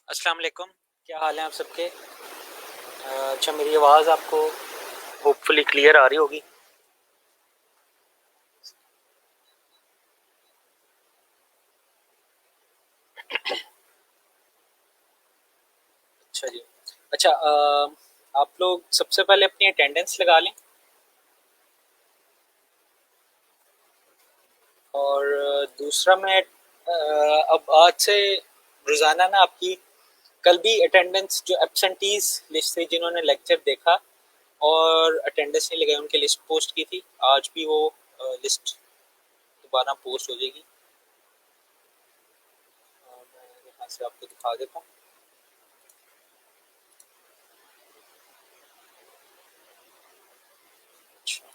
अस्सलाम वालेकुम। क्या हाल है आप सबके? अच्छा, मेरी आवाज़ आपको होपफुली क्लियर आ रही होगी। अच्छा जी। अच्छा, आप लोग सबसे पहले अपनी अटेंडेंस लगा लें। और दूसरा मैं अब आज से रोज़ाना ना आपकी कल भी अटेंडेंस जो एब्सेंटीज लिस्ट थी जिन्होंने लेक्चर देखा और अटेंडेंस नहीं लगाई उनकी लिस्ट पोस्ट की थी, आज भी वो लिस्ट दोबारा पोस्ट हो जाएगी। मैं यहाँ से आपको दिखा देता हूँ। अच्छा,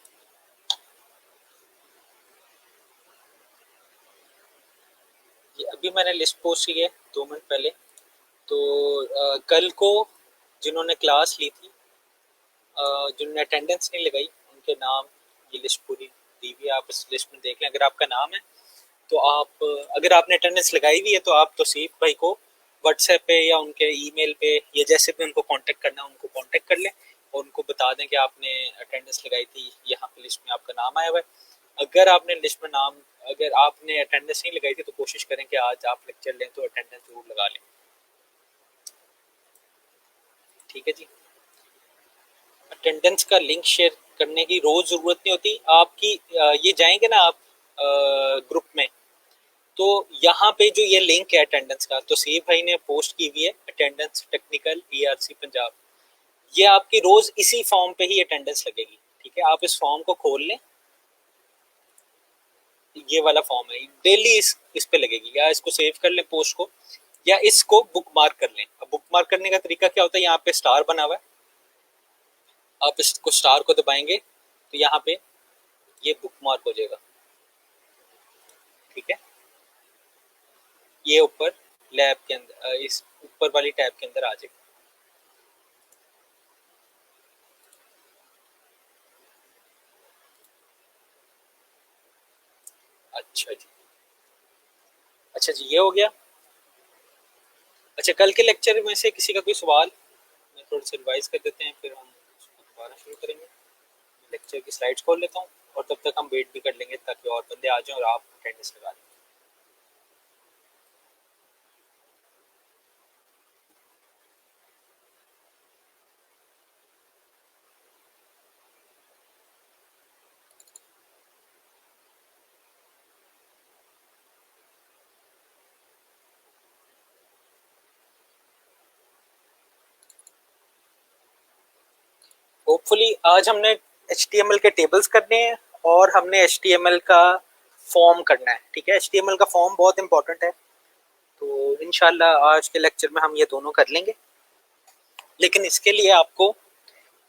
ये अभी मैंने लिस्ट पोस्ट की है 2 मिनट पहले। तो कल को जिन्होंने क्लास ली थी, जिन्होंने अटेंडेंस नहीं लगाई, उनके नाम, ये लिस्ट पूरी दी हुई है, आप इस लिस्ट में देख लें। अगर आपका नाम है तो आप, अगर आपने अटेंडेंस लगाई हुई है तो आप तौसीफ भाई को व्हाट्सएप पे या उनके ईमेल पे या जैसे भी उनको कांटेक्ट करना है उनको कांटेक्ट कर लें और उनको बता दें कि आपने अटेंडेंस लगाई थी, यहाँ पे लिस्ट में आपका नाम आया हुआ है। अगर आपने लिस्ट में नाम, अगर आपने अटेंडेंस नहीं लगाई थी तो कोशिश करें कि आज आप लेक्चर लें तो अटेंडेंस जरूर लगा लें। ठीक है जी। अटेंडेंस का लिंक शेयर करने की रोज जरूरत नहीं होती आपकी। ये जाएंगे ना आप ग्रुप में, तो यहाँ पे जो ये लिंक है अटेंडेंस का, तो सी भाई ने पोस्ट की हुई है, अटेंडेंस टेक्निकल ईआरसी पंजाब। ये आपकी रोज इसी फॉर्म पे ही अटेंडेंस लगेगी। ठीक है, आप इस फॉर्म को खोल लें। ये वाला फॉर्म है, डेली इस पे लगेगी। या इसको सेव कर लें पोस्ट को, या इसको बुक मार्क कर लें। अब बुक मार्क करने का तरीका क्या होता है, यहाँ पे स्टार बना हुआ है, आप इसको स्टार को दबाएंगे तो यहाँ पे ये बुक मार्क हो जाएगा। ठीक है, ये ऊपर लैब के अंदर, इस ऊपर वाली टैब के अंदर आ जाएगा। अच्छा जी। अच्छा जी, ये हो गया। अच्छा, कल के लेक्चर में से किसी का कोई सवाल, मैं थोड़ा सा रिवाइज कर देते हैं फिर हम उसको दोबारा शुरू करेंगे। लेक्चर की स्लाइड्स खोल लेता हूँ और तब तक हम वेट भी कर लेंगे ताकि और बंदे आ जाएं और आप अटेंडेंस लगा लें। होपफुली आज हमने HTML के टेबल्स करने हैं और हमने HTML का फॉर्म करना है। ठीक है, HTML का फॉर्म बहुत इंपॉर्टेंट है, तो इंशाल्लाह आज के लेक्चर में हम ये दोनों कर लेंगे। लेकिन इसके लिए आपको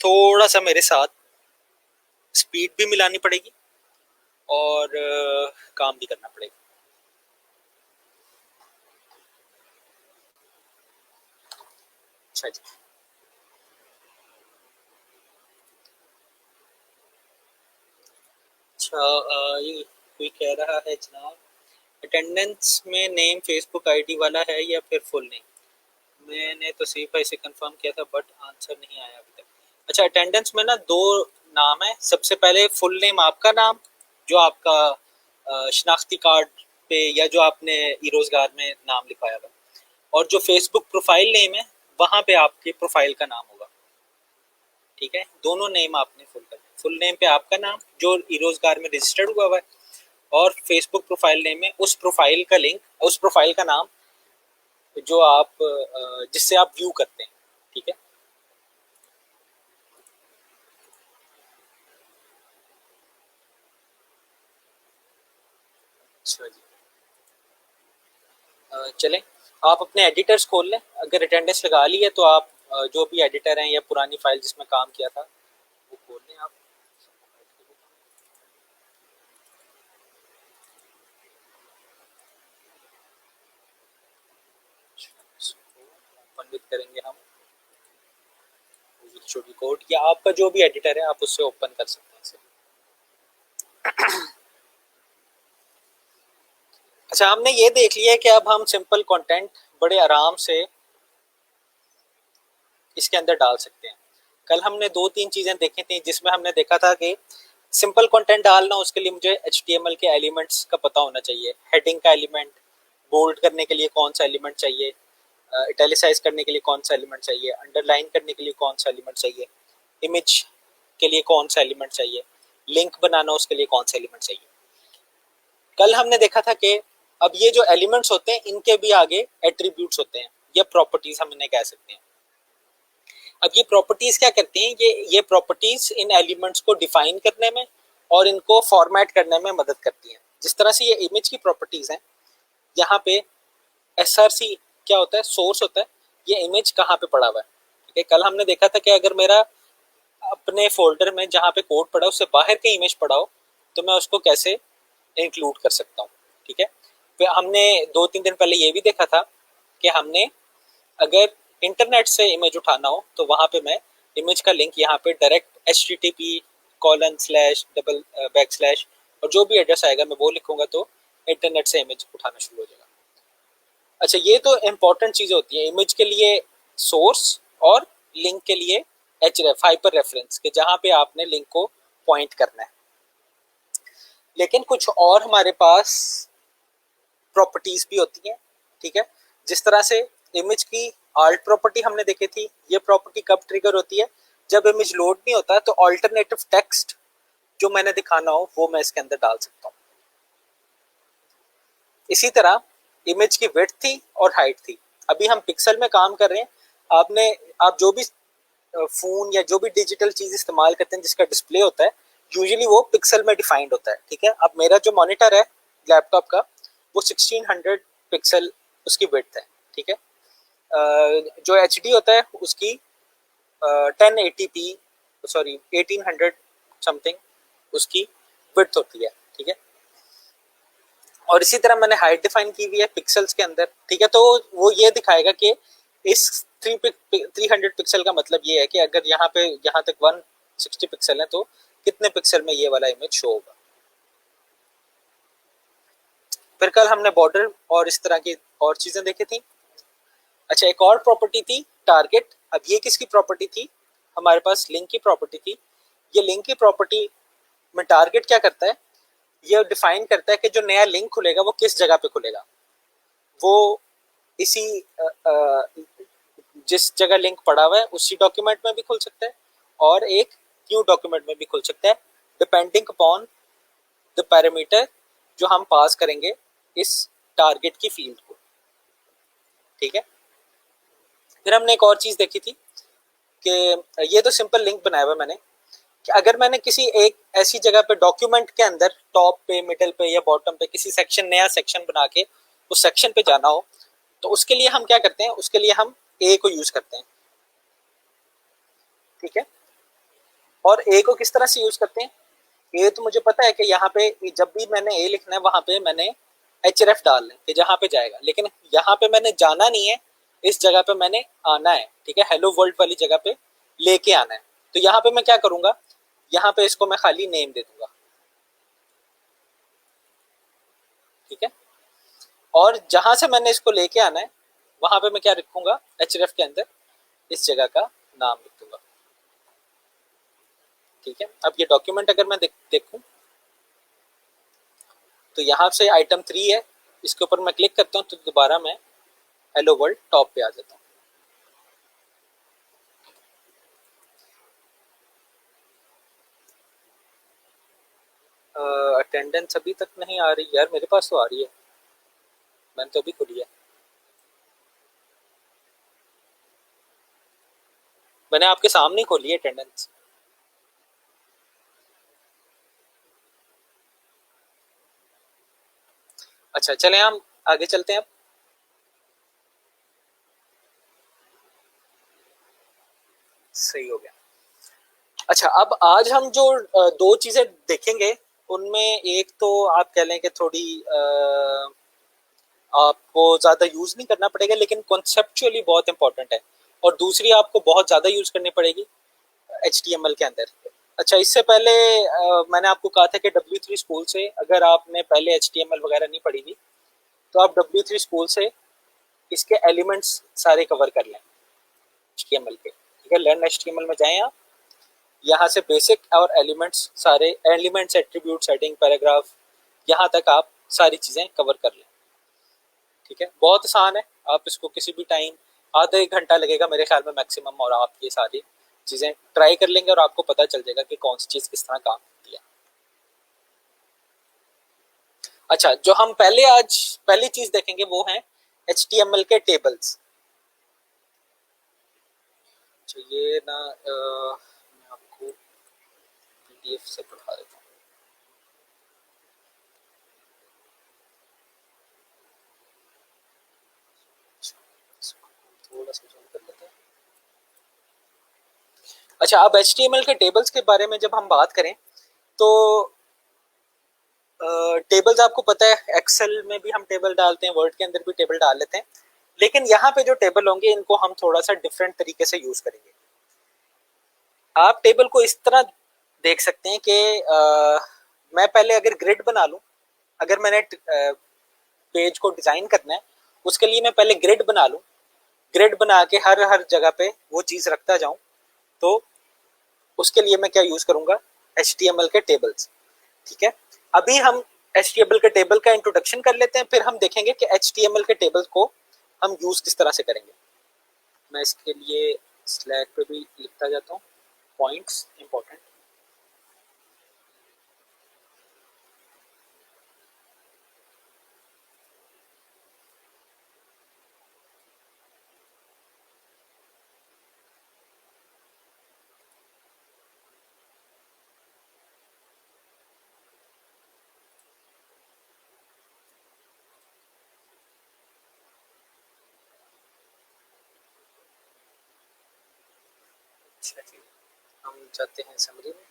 थोड़ा सा मेरे साथ स्पीड भी मिलानी पड़ेगी और काम भी करना पड़ेगा। अच्छा जी। अच्छा, ये कोई कह रहा है जनाब, अटेंडेंस में नेम फेसबुक आईडी वाला है या फिर फुल नेम? मैंने तो सिर्फ ऐसे कंफर्म किया था बट आंसर नहीं आया अभी तक। अच्छा, अटेंडेंस में ना दो नाम है। सबसे पहले फुल नेम, आपका नाम जो आपका शनाख्ती कार्ड पे या जो आपने ई रोजगार में नाम लिखवाया हुआ, और जो फेसबुक प्रोफाइल नेम है वहां पे आपके प्रोफाइल का नाम होगा। ठीक है, दोनों नेम आपने फुल करना है। फुल नेम पे आपका नाम जो ई रोजगार में रजिस्टर्ड हुआ हुआ है, और फेसबुक प्रोफाइल नेम में उस प्रोफाइल का लिंक, उस प्रोफाइल का नाम जो आप जिससे आप व्यू करते हैं। ठीक है। अच्छा जी। चलें, आप अपने एडिटर्स खोल लें। अगर अटेंडेंस लगा ली है तो आप जो भी एडिटर हैं या पुरानी फाइल जिसमें काम किया था वो खोल लें आप। ओपन विद करेंगे हम स्टूडियो कोड, या आपका जो भी एडिटर है आप उससे ओपन कर सकते हैं इसे। अच्छा, हमने ये देख लिया है कि अब हम सिंपल कंटेंट बड़े आराम से इसके अंदर डाल सकते हैं। कल हमने 2-3 चीज़ें देखी थी जिसमें हमने देखा था कि सिंपल कंटेंट डालना, उसके लिए मुझे HTML के एलिमेंट्स का पता होना चाहिए। हेडिंग का एलिमेंट, बोल्ड करने के लिए कौन सा एलिमेंट चाहिए, इटैलिसाइज करने के लिए कौन सा एलिमेंट चाहिए, अंडरलाइन करने के लिए कौन सा एलिमेंट चाहिए, इमेज के लिए कौन सा एलिमेंट चाहिए, लिंक बनाना उसके लिए कौन सा एलिमेंट चाहिए। कल हमने देखा था कि अब ये जो एलिमेंट्स होते हैं इनके भी आगे एट्रीब्यूट्स होते हैं या प्रॉपर्टीज हम इन्हें कह सकते हैं। अब ये प्रॉपर्टीज क्या करती हैं, ये प्रॉपर्टीज इन एलिमेंट्स को डिफाइन करने में और इनको फॉर्मेट करने में मदद करती हैं। जिस तरह से ये इमेज की प्रॉपर्टीज हैं, यहाँ पे SRC क्या होता है, सोर्स होता है, ये इमेज कहाँ पे पड़ा हुआ है। ठीक है, कल हमने देखा था कि अगर मेरा अपने फोल्डर में जहाँ पे कोड पड़ा उससे बाहर के इमेज पड़ा हो तो मैं उसको कैसे इंक्लूड कर सकता हूँ। ठीक है, फिर हमने 2-3 दिन पहले ये भी देखा था कि हमने अगर इंटरनेट से इमेज उठाना हो तो वहाँ पे मैं इमेज का लिंक यहाँ पे डायरेक्ट http:// और जो भी एड्रेस आएगा मैं वो लिखूंगा तो इंटरनेट से इमेज उठाना शुरू हो जाएगा। अच्छा, ये तो इम्पोर्टेंट चीज़ें होती है इमेज के लिए, सोर्स और लिंक के लिए href हाइपर रेफरेंस के, जहाँ पे आपने लिंक को पॉइंट करना है। लेकिन कुछ और हमारे पास प्रॉपर्टीज भी होती हैं। ठीक है, जिस तरह से इमेज की आल्ट प्रॉपर्टी हमने देखी थी, ये प्रॉपर्टी कब ट्रिगर होती है, जब इमेज लोड नहीं होता तो ऑल्टरनेटिव टेक्स्ट जो मैंने दिखाना हो वो मैं इसके अंदर डाल सकता हूँ। इसी तरह इमेज की विड्थ थी और हाइट थी। अभी हम पिक्सल में काम कर रहे हैं। आप जो भी फोन या जो भी डिजिटल चीज इस्तेमाल करते हैं जिसका डिस्प्ले होता है, यूजुअली वो पिक्सल में डिफाइंड होता है। ठीक है, अब मेरा जो मॉनिटर है लैपटॉप का वो 1600 पिक्सल उसकी विड्थ है। ठीक है, जो HD होता है उसकी 1080p सॉरी 1800 समथिंग उसकी विड्थ होती है। ठीक है, और इसी तरह मैंने हाइट डिफाइन की हुई है पिक्सल्स के अंदर। ठीक है, तो वो ये दिखाएगा कि इस 300 पिक्सल का मतलब ये है कि अगर यहाँ तक 160 पिक्सल है तो कितने पिक्सल में ये वाला इमेज शो होगा। फिर कल हमने बॉर्डर और इस तरह की और चीजें देखी थी। अच्छा, एक और प्रॉपर्टी थी टारगेट। अब ये किसकी प्रॉपर्टी थी, हमारे पास लिंक की प्रॉपर्टी थी। ये लिंक की प्रॉपर्टी में टारगेट क्या करता है, ये डिफाइन करता है कि जो नया लिंक खुलेगा वो किस जगह पे खुलेगा। वो इसी जिस जगह लिंक पड़ा हुआ है उसी डॉक्यूमेंट में भी खुल सकता है और एक न्यू डॉक्यूमेंट में भी खुल सकता है, डिपेंडिंग अपॉन द पैरामीटर जो हम पास करेंगे इस टारगेट की फील्ड को। ठीक है, फिर हमने एक और चीज देखी थी कि ये तो सिंपल लिंक बनाया हुआ मैंने कि अगर मैंने किसी एक ऐसी जगह पे डॉक्यूमेंट के अंदर टॉप पे, मिडिल पे या बॉटम पे किसी सेक्शन, नया सेक्शन बना के उस सेक्शन पे जाना हो तो उसके लिए हम क्या करते हैं, उसके लिए हम ए को यूज करते हैं। ठीक है, और ए को किस तरह से यूज करते हैं, ए तो मुझे पता है कि यहाँ पे जब भी मैंने ए लिखना है वहां पे मैंने href डालना है कि जहाँ पे जाएगा, लेकिन यहाँ पे मैंने जाना नहीं है, इस जगह पे मैंने आना है। ठीक है, हेलो वर्ल्ड वाली जगह पे लेके आना है। तो यहाँ पे मैं क्या करूंगा, यहाँ पे इसको मैं खाली नेम दे दूंगा। ठीक है, और जहां से मैंने इसको लेके आना है वहां पे मैं क्या लिखूंगा, href के अंदर इस जगह का नाम लिख दूंगा। ठीक है, अब ये डॉक्यूमेंट अगर मैं देखूं तो यहाँ से आइटम 3 है, इसके ऊपर मैं क्लिक करता हूँ तो दोबारा मैं हेलो वर्ल्ड टॉप पे आ जाता हूँ। अटेंडेंस अभी तक नहीं आ रही यार, मेरे पास तो आ रही है, मैंने तो अभी खुली है, मैंने आपके सामने खोली है अटेंडेंस। अच्छा, चलें हम आगे चलते हैं। अब सही हो गया। अच्छा, अब आज हम जो दो चीजें देखेंगे उनमें एक तो आप कह लें कि थोड़ी आपको ज्यादा यूज नहीं करना पड़ेगा लेकिन कॉन्सेप्चुअली बहुत इंपॉर्टेंट है, और दूसरी आपको बहुत ज्यादा यूज करनी पड़ेगी HTML के अंदर। अच्छा, इससे पहले मैंने आपको कहा था कि W3 स्कूल से अगर आपने पहले HTML वगैरह नहीं पढ़ी थी तो आप W3 स्कूल से इसके एलिमेंट्स सारे कवर कर लें HTML के। ठीक है, लर्न एचटीएमएल में जाएं आप, यहाँ से बेसिक और एलिमेंट्स, सारे एलिमेंट्स, एट्रीब्यूट, सेटिंग, पैराग्राफ, यहाँ तक आप सारी चीजें कवर कर लें। ठीक है, बहुत आसान है, आप इसको किसी भी टाइम, आधा एक घंटा लगेगा मेरे ख्याल में मैक्सिमम, और आप ये सारी चीजें ट्राई कर लेंगे और आपको पता चल जाएगा कि कौन सी चीज किस तरह काम करती है। अच्छा, जो हम आज पहली चीज देखेंगे वो है HTML के टेबल्स। तो ये ना मैं आपको PDF से पढ़ा देता हूँ। थोड़ा सा जूम कर लेते हैं। अच्छा, अब HTML के टेबल्स के बारे में जब हम बात करें तो टेबल्स आपको पता है एक्सेल में भी हम टेबल डालते हैं, वर्ड के अंदर भी टेबल डाल लेते हैं, लेकिन यहाँ पे जो टेबल होंगे इनको हम थोड़ा सा डिफरेंट तरीके से यूज करेंगे। आप टेबल को इस तरह देख सकते हैं कि मैं पहले अगर ग्रिड बना लूं, अगर मैंने पेज को डिजाइन करना है उसके लिए मैं पहले ग्रिड बना लूं, ग्रिड बना के हर जगह पे वो चीज रखता जाऊं, तो उसके लिए मैं क्या यूज करूंगा, HTML के टेबल्स। ठीक है, अभी हम HTML के टेबल का इंट्रोडक्शन कर लेते हैं, फिर हम देखेंगे कि HTML के टेबल को हम यूज किस तरह से करेंगे। मैं इसके लिए स्लैक पे भी लिखता जाता हूँ पॉइंट्स इंपॉर्टेंट। हम जाते हैं समरी में।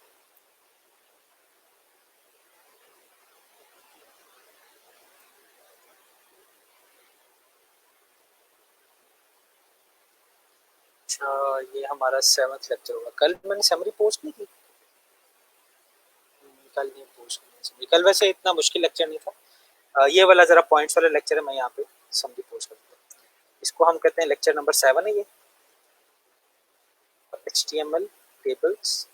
अच्छा, ये हमारा 7वां लेक्चर होगा। कल मैंने समरी पोस्ट नहीं की, कल नहीं पोस्ट की। कल वैसे इतना मुश्किल लेक्चर नहीं था। ये वाला जरा पॉइंट्स वाला लेक्चर है, मैं यहाँ पे समरी पोस्ट करता हूँ। इसको हम कहते हैं लेक्चर नंबर 7 है ये, HTML tables.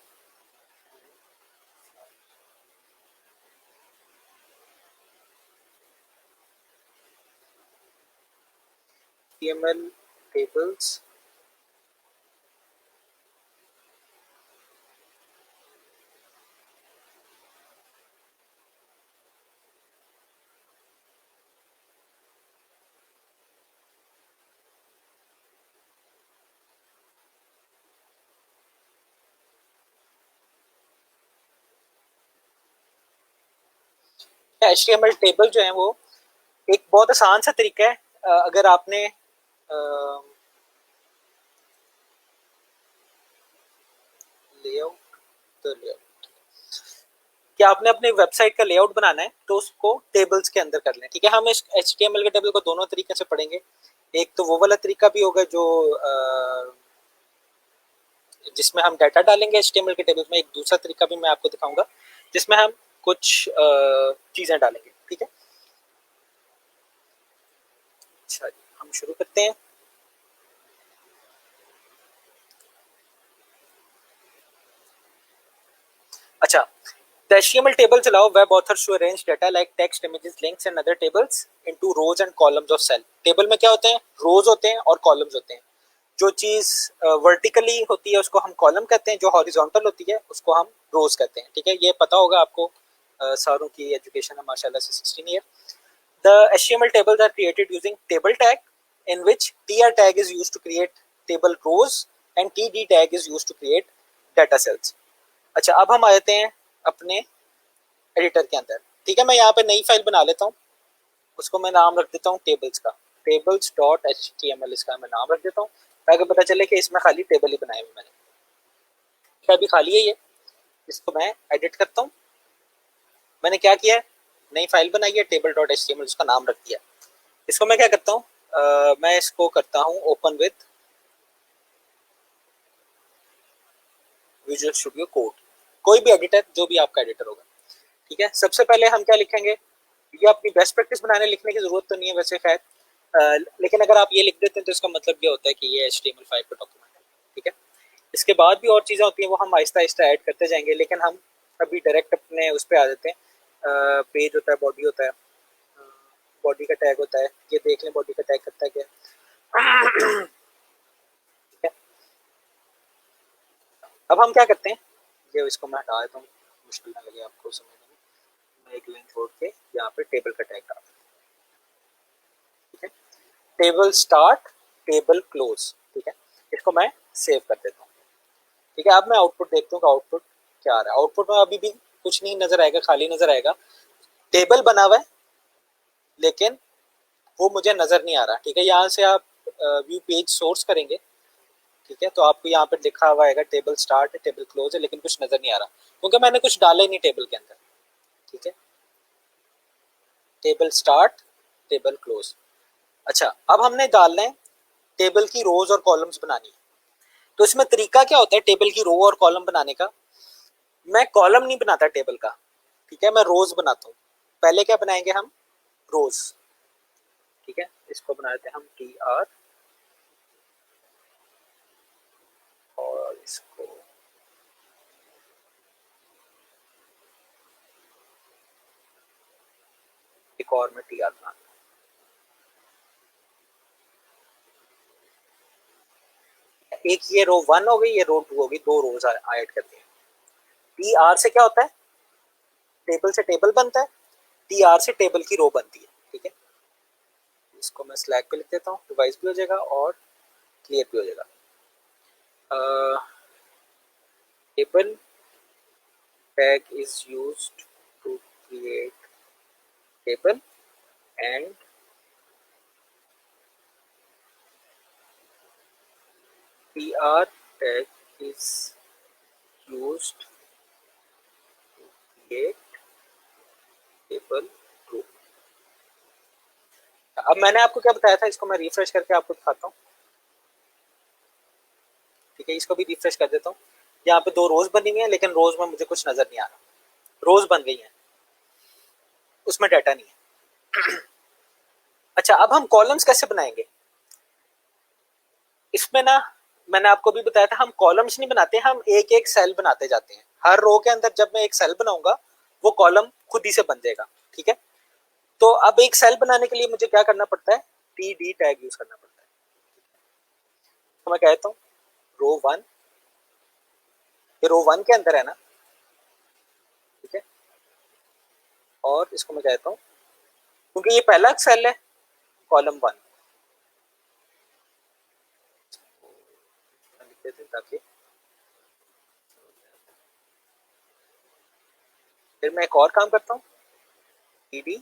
HTML tables HTML table जो है वो एक बहुत आसान सा तरीका है। अगर आपने लेआउट कि आपने अपने वेबसाइट का लेआउट बनाना है तो उसको टेबल्स के अंदर कर लें। ठीक है, हम इस HTML के टेबल को दोनों तरीके से पढ़ेंगे। एक तो वो वाला तरीका भी होगा जो जिसमें हम डाटा डालेंगे HTML के टेबल्स में, एक दूसरा तरीका भी मैं आपको दिखाऊंगा जिसमें हम कुछ चीजें डालेंगे। ठीक है, अच्छा हम शुरू करते हैं। अच्छा, the HTML tables allow web authors to arrange data like text, images, links and other tables into rows and columns of cell. Table में क्या होते हैं, रोज होते हैं और कॉलम्स होते हैं। जो चीज वर्टिकली होती है उसको हम कॉलम कहते हैं, जो हॉरिजॉन्टल होती है उसको हम रोज कहते हैं। ठीक है, ये पता होगा आपको, सारों की एजुकेशन है माशाल्लाह से 16 year. The HTML tables are created using table tag, in which tr tag is used to create table rows and td tag is used to create data cells. अच्छा, अब हम आते हैं अपने एडिटर के अंदर। ठीक है, मैं यहाँ पे नई फाइल बना लेता हूँ, उसको मैं नाम रख देता हूँ टेबल्स का, tables.html इसका मैं नाम रख देता हूँ ताकि पता चले कि इसमें खाली टेबल ही बनाए हुए मैंने। अभी खाली है ये, इसको मैं एडिट करता हूँ। मैंने क्या किया है, नई फाइल बनाई है table.html, उसका नाम रख दिया। इसको मैं क्या करता हूँ, मैं इसको करता हूँ open with visual studio code, कोई भी एडिटर, जो भी आपका एडिटर होगा। ठीक है, सबसे पहले हम क्या लिखेंगे, ये अपनी बेस्ट प्रैक्टिस बनाने लिखने की जरूरत तो नहीं है वैसे खैर, लेकिन अगर आप ये लिख देते हैं तो इसका मतलब ये होता है कि ये HTML5 का डॉक्यूमेंट है। ठीक है, इसके बाद भी और चीज़ें होती हैं, वो हम आहिस्ता आहिस्ता ऐड करते जाएंगे, लेकिन हम अभी डायरेक्ट अपने उस पर आ जाते हैं। पेज होता है, बॉडी होता है, बॉडी का टैग होता है, ये देख लें बॉडी का टैग करता है क्या। ठीक है, अब हम क्या करते हैं, ये इसको मैं हटा देता हूँ, मुश्किल ना लगे आपको समझने में। मैं एक लाइन छोड़ के यहाँ पे टेबल का टैग डाल, ठीक है, टेबल स्टार्ट, टेबल क्लोज, ठीक है, इसको मैं सेव कर देता हूँ। ठीक है, अब मैं आउटपुट देखता हूँ कि आउटपुट क्या आ रहा है। आउटपुट में अभी भी कुछ नहीं नजर आएगा, खाली नजर आएगा, टेबल बना हुआ है लेकिन वो मुझे नजर नहीं आ रहा। ठीक है, यहाँ से आप व्यू पेज सोर्स करेंगे, ठीक है, तो आपको यहाँ पर लिखा हुआ आएगा टेबल स्टार्ट है, टेबल क्लोज है, लेकिन कुछ नजर नहीं आ रहा क्योंकि मैंने कुछ डाला ही नहीं टेबल के अंदर। ठीक है, टेबल स्टार्ट, टेबल क्लोज। अच्छा, अब हमने डालना है टेबल की रोज और कॉलम्स बनानी है। तो इसमें तरीका क्या होता है टेबल की रो और कॉलम बनाने का। मैं कॉलम नहीं बनाता टेबल का, ठीक है, मैं रोज बनाता हूँ। पहले क्या बनाएंगे हम, रोज। ठीक है, इसको बना देते हैं हम TR और इसको एक और मैं TR बना, एक ये रो 1 हो गई, ये रो 2 हो गई, दो रोज ऐड करते हैं। TR से क्या होता है, टेबल से टेबल बनता है, TR से टेबल की रो बनती है। ठीक है, इसको मैं स्लैग पे लिख देता हूँ, रिवाइज भी हो जाएगा और क्लियर भी हो जाएगा। Table tag is used to create table and PR tag is used to create table group। अब मैंने आपको क्या बताया था, इसको मैं रिफ्रेश करके आपको दिखाता हूँ। ठीक है, इसको भी रिफ्रेश कर देता हूँ। यहाँ पे दो रोज बनी हुई है लेकिन रोज में मुझे कुछ नजर नहीं आ रहा। रोज बन गई है, उसमें डाटा नहीं है। अच्छा, अब हम कॉलम्स कैसे बनाएंगे। इसमें ना मैंने आपको भी बताया था, हम कॉलम्स नहीं बनाते, हम एक एक सेल बनाते जाते हैं। हर रो के अंदर जब मैं एक सेल बनाऊंगा वो कॉलम खुद ही से बन जाएगा। ठीक है, तो अब एक सेल बनाने के लिए मुझे क्या करना पड़ता है, TD टैग यूज करना पड़ता है। तो मैं कहता हूँ रो 1, ये रो 1 के अंदर है ना, ठीक है, और इसको मैं कहता हूँ क्योंकि ये पहला सेल है कॉलम 1, लिख देते हैं ताकि फिर मैं एक और काम करता हूँ, TD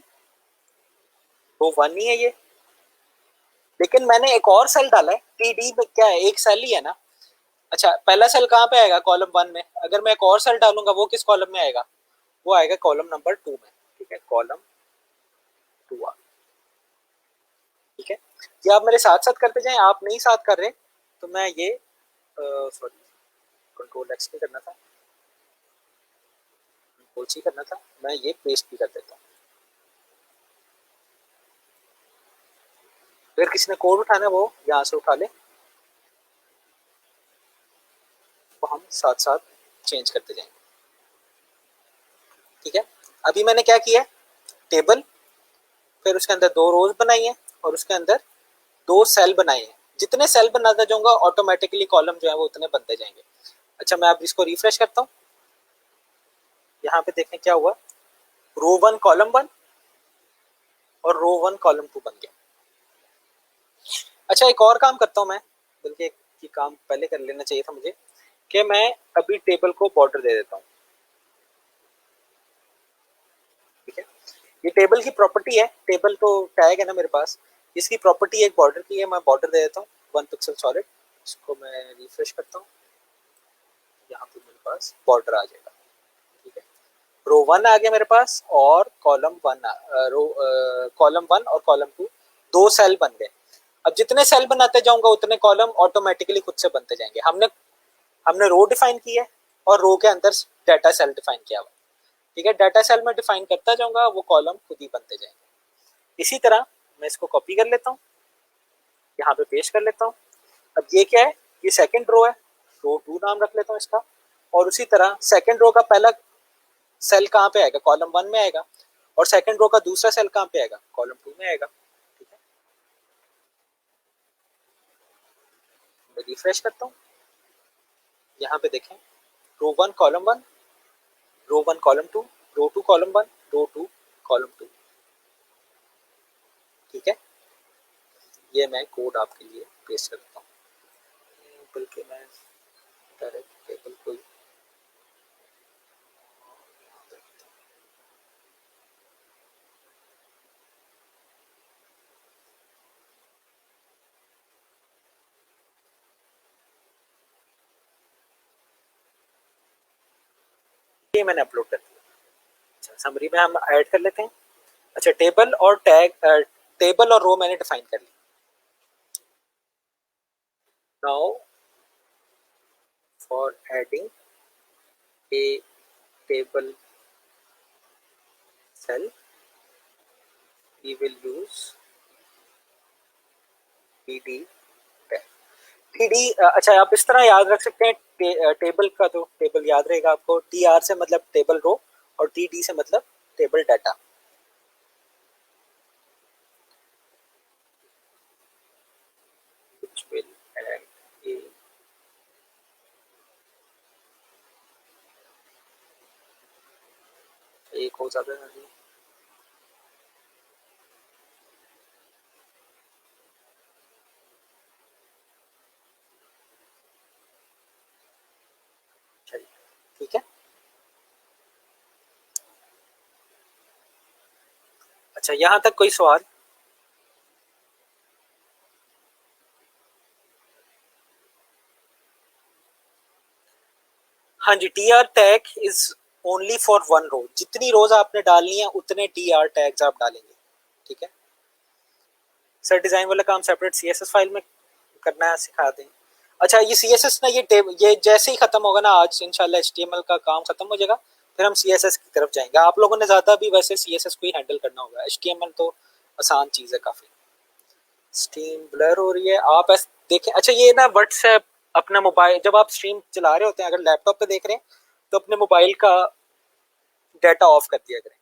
रो 1 ही है ये, लेकिन मैंने एक और सेल डाला है। TD में क्या है, एक सेल ही है ना। अच्छा, पहला सेल कहाँ पे आएगा, कॉलम 1 में। अगर मैं एक और सेल डालूंगा वो किस कॉलम में आएगा, वो आएगा कॉलम नंबर 2 में। ठीक है, कॉलम 2 आ, ठीक है। ये आप मेरे साथ साथ करते जाएं, आप नहीं साथ कर रहे तो मैं ये सॉरी कंट्रोल X नहीं करना था, कंट्रोल C करना था, मैं ये पेस्ट भी कर देता हूँ। अगर किसी ने कोड उठाना है वो यहाँ से उठा ले, वो हम साथ साथ चेंज करते जाएंगे। ठीक है, अभी मैंने क्या किया, टेबल, फिर उसके अंदर दो रोज बनाई है और उसके अंदर दो सेल बनाए हैं। जितने सेल बनाता जाऊंगा ऑटोमेटिकली कॉलम जो है वो उतने बनते जाएंगे। अच्छा, मैं अब इसको रिफ्रेश करता हूँ, यहाँ पे देखें क्या हुआ, रो 1 कॉलम 1 और रो 1 कॉलम 2 बन गया। अच्छा, एक और काम करता हूँ मैं, बल्कि एक काम पहले कर लेना चाहिए था मुझे, कि मैं अभी टेबल को बॉर्डर दे देता हूँ। ठीक है, ये टेबल की प्रॉपर्टी है, टेबल तो टैग है ना मेरे पास, इसकी प्रॉपर्टी एक बॉर्डर की है। मैं बॉर्डर दे देता हूँ 1 पिक्सल सॉलिड, इसको मैं रिफ्रेश करता हूँ, यहाँ पे मेरे पास बॉर्डर आ जाएगा। ठीक है, रो 1 आ गया मेरे पास और कॉलम 1 रो कॉलम 1 और कॉलम 2 दो सेल बन गए। अब जितने सेल बनाते जाऊंगा उतने कॉलम ऑटोमेटिकली खुद से बनते जाएंगे। हमने हमने रो डिफाइन की है और रो के अंदर डाटा सेल डिफाइन किया हुआ। ठीक है, डाटा सेल में डिफाइन करता जाऊंगा, वो कॉलम खुद ही बनते जाएंगे। इसी तरह मैं इसको कॉपी कर लेता हूँ, यहाँ पे पेस्ट कर लेता हूँ। अब ये क्या है, ये सेकंड रो है, रो 2 नाम रख लेता हूँ इसका, और उसी तरह सेकंड रो का पहला सेल कहाँ पे आएगा, कॉलम 1 में आएगा, और सेकंड रो का दूसरा सेल कहाँ पे आएगा, कॉलम 2 में आएगा। ठीक है, मैं रिफ्रेश करता हूँ, यहाँ पे देखें रो 1 कॉलम 1, रो 1 कॉलम 2, रो 2 कॉलम 1, रो 2 कॉलम 2। ठीक है, ये मैं कोड आपके लिए पेस्ट करता हूँ, बल्कि मैं डायरेक्ट टेबल को ये मैंने अपलोड कर दिया। अच्छा, समरी में हम ऐड कर लेते हैं। अच्छा, टेबल और टैग, टेबल और रो मैंने डिफाइन कर ली। Now for adding a table cell we will use td tag. td, अच्छा आप इस तरह याद रख सकते हैं, टेबल का तो टेबल याद रहेगा आपको, tr से मतलब टेबल रो और td से मतलब table data. which will add a एक हो जाता है नहीं, चलिए ठीक है। अच्छा, यहां तक कोई सवाल? हाँ जी, T R tag is only for one row, जितनी रोज आपने डालनी है उतने टी आर टैग्स आप डालेंगे। ठीक है सर, डिजाइन वाला काम separate C S S file में करना है, सिखा दें। अच्छा, ये सी एस एस ना, ये जैसे ही खत्म होगा ना आज इंशाल्लाह, एच टी एम एल का काम खत्म हो जाएगा, फिर हम सी एस एस की तरफ जाएंगे। आप लोगों ने ज्यादा भी वैसे सी एस एस को ही हैंडल करना होगा, एच टी एम एल तो आसान चीज है काफी। स्ट्रीम ब्लर हो रही है, आप ऐसे देखें। अच्छा, ये ना व्हाट्सएप अपना मोबाइल, जब आप स्ट्रीम चला रहे होते हैं, अगर लैपटॉप पे देख रहे हैं तो अपने मोबाइल का डाटा ऑफ कर दिया करें।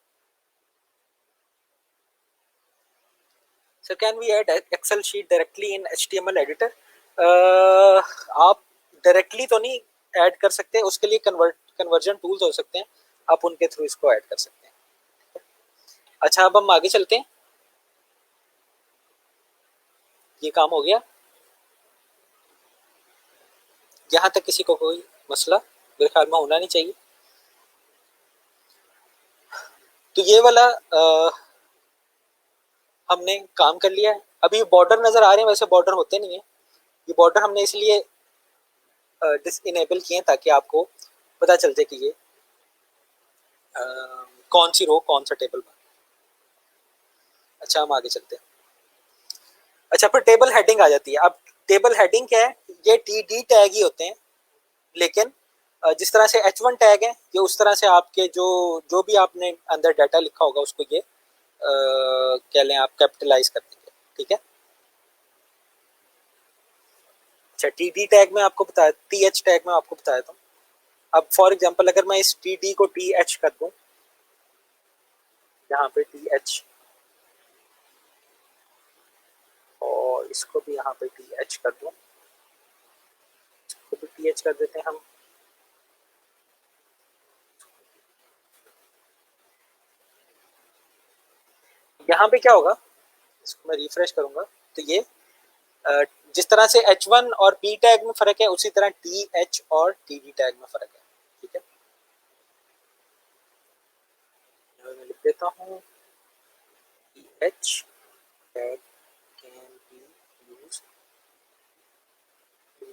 Sir, can we add Excel sheet directly in HTML editor? आप डायरेक्टली तो नहीं ऐड कर सकते, उसके लिए कन्वर्जन टूल्स हो सकते हैं, आप उनके थ्रू इसको ऐड कर सकते हैं। अच्छा, अब हम आगे चलते हैं। ये काम हो गया, यहाँ तक किसी को कोई मसला मेरे ख्याल में होना नहीं चाहिए। तो ये वाला हमने काम कर लिया है। अभी बॉर्डर नजर आ रहे हैं, वैसे बॉर्डर होते नहीं है, ये बॉर्डर हमने इसलिए डिस इनेबल किए ताकि आपको पता चल जाए कि ये कौन सी रो कौन सा टेबल बना। अच्छा, हम आगे चलते हैं। अच्छा, फिर टेबल हेडिंग आ जाती है। अब टेबल हेडिंग क्या है, ये टी डी टैग ही होते हैं, लेकिन जिस तरह से एच वन टैग है, ये उस तरह से आपके जो जो भी आपने अंदर डाटा लिखा होगा उसको ये क्या लें आप कैपिटलाइज कर देंगे। ठीक है, अच्छा, टी डी टैग में आपको बताया, टी एच टैग में आपको बताया था। अब फॉर एग्जाम्पल अगर मैं इस टी डी को टी एच कर दूं, यहाँ पे टी एच, और इसको भी यहाँ पे टी एच कर दूं, इसको भी टी एच कर देते हैं हम। यहाँ पे क्या होगा, इसको मैं रिफ्रेश करूंगा तो ये जिस तरह से एच वन और पी टैग में फर्क है, उसी तरह टी एच और टी डी टैग में फर्क है। ठीक है, मैं लिख देता हूँ, T H tag can be used to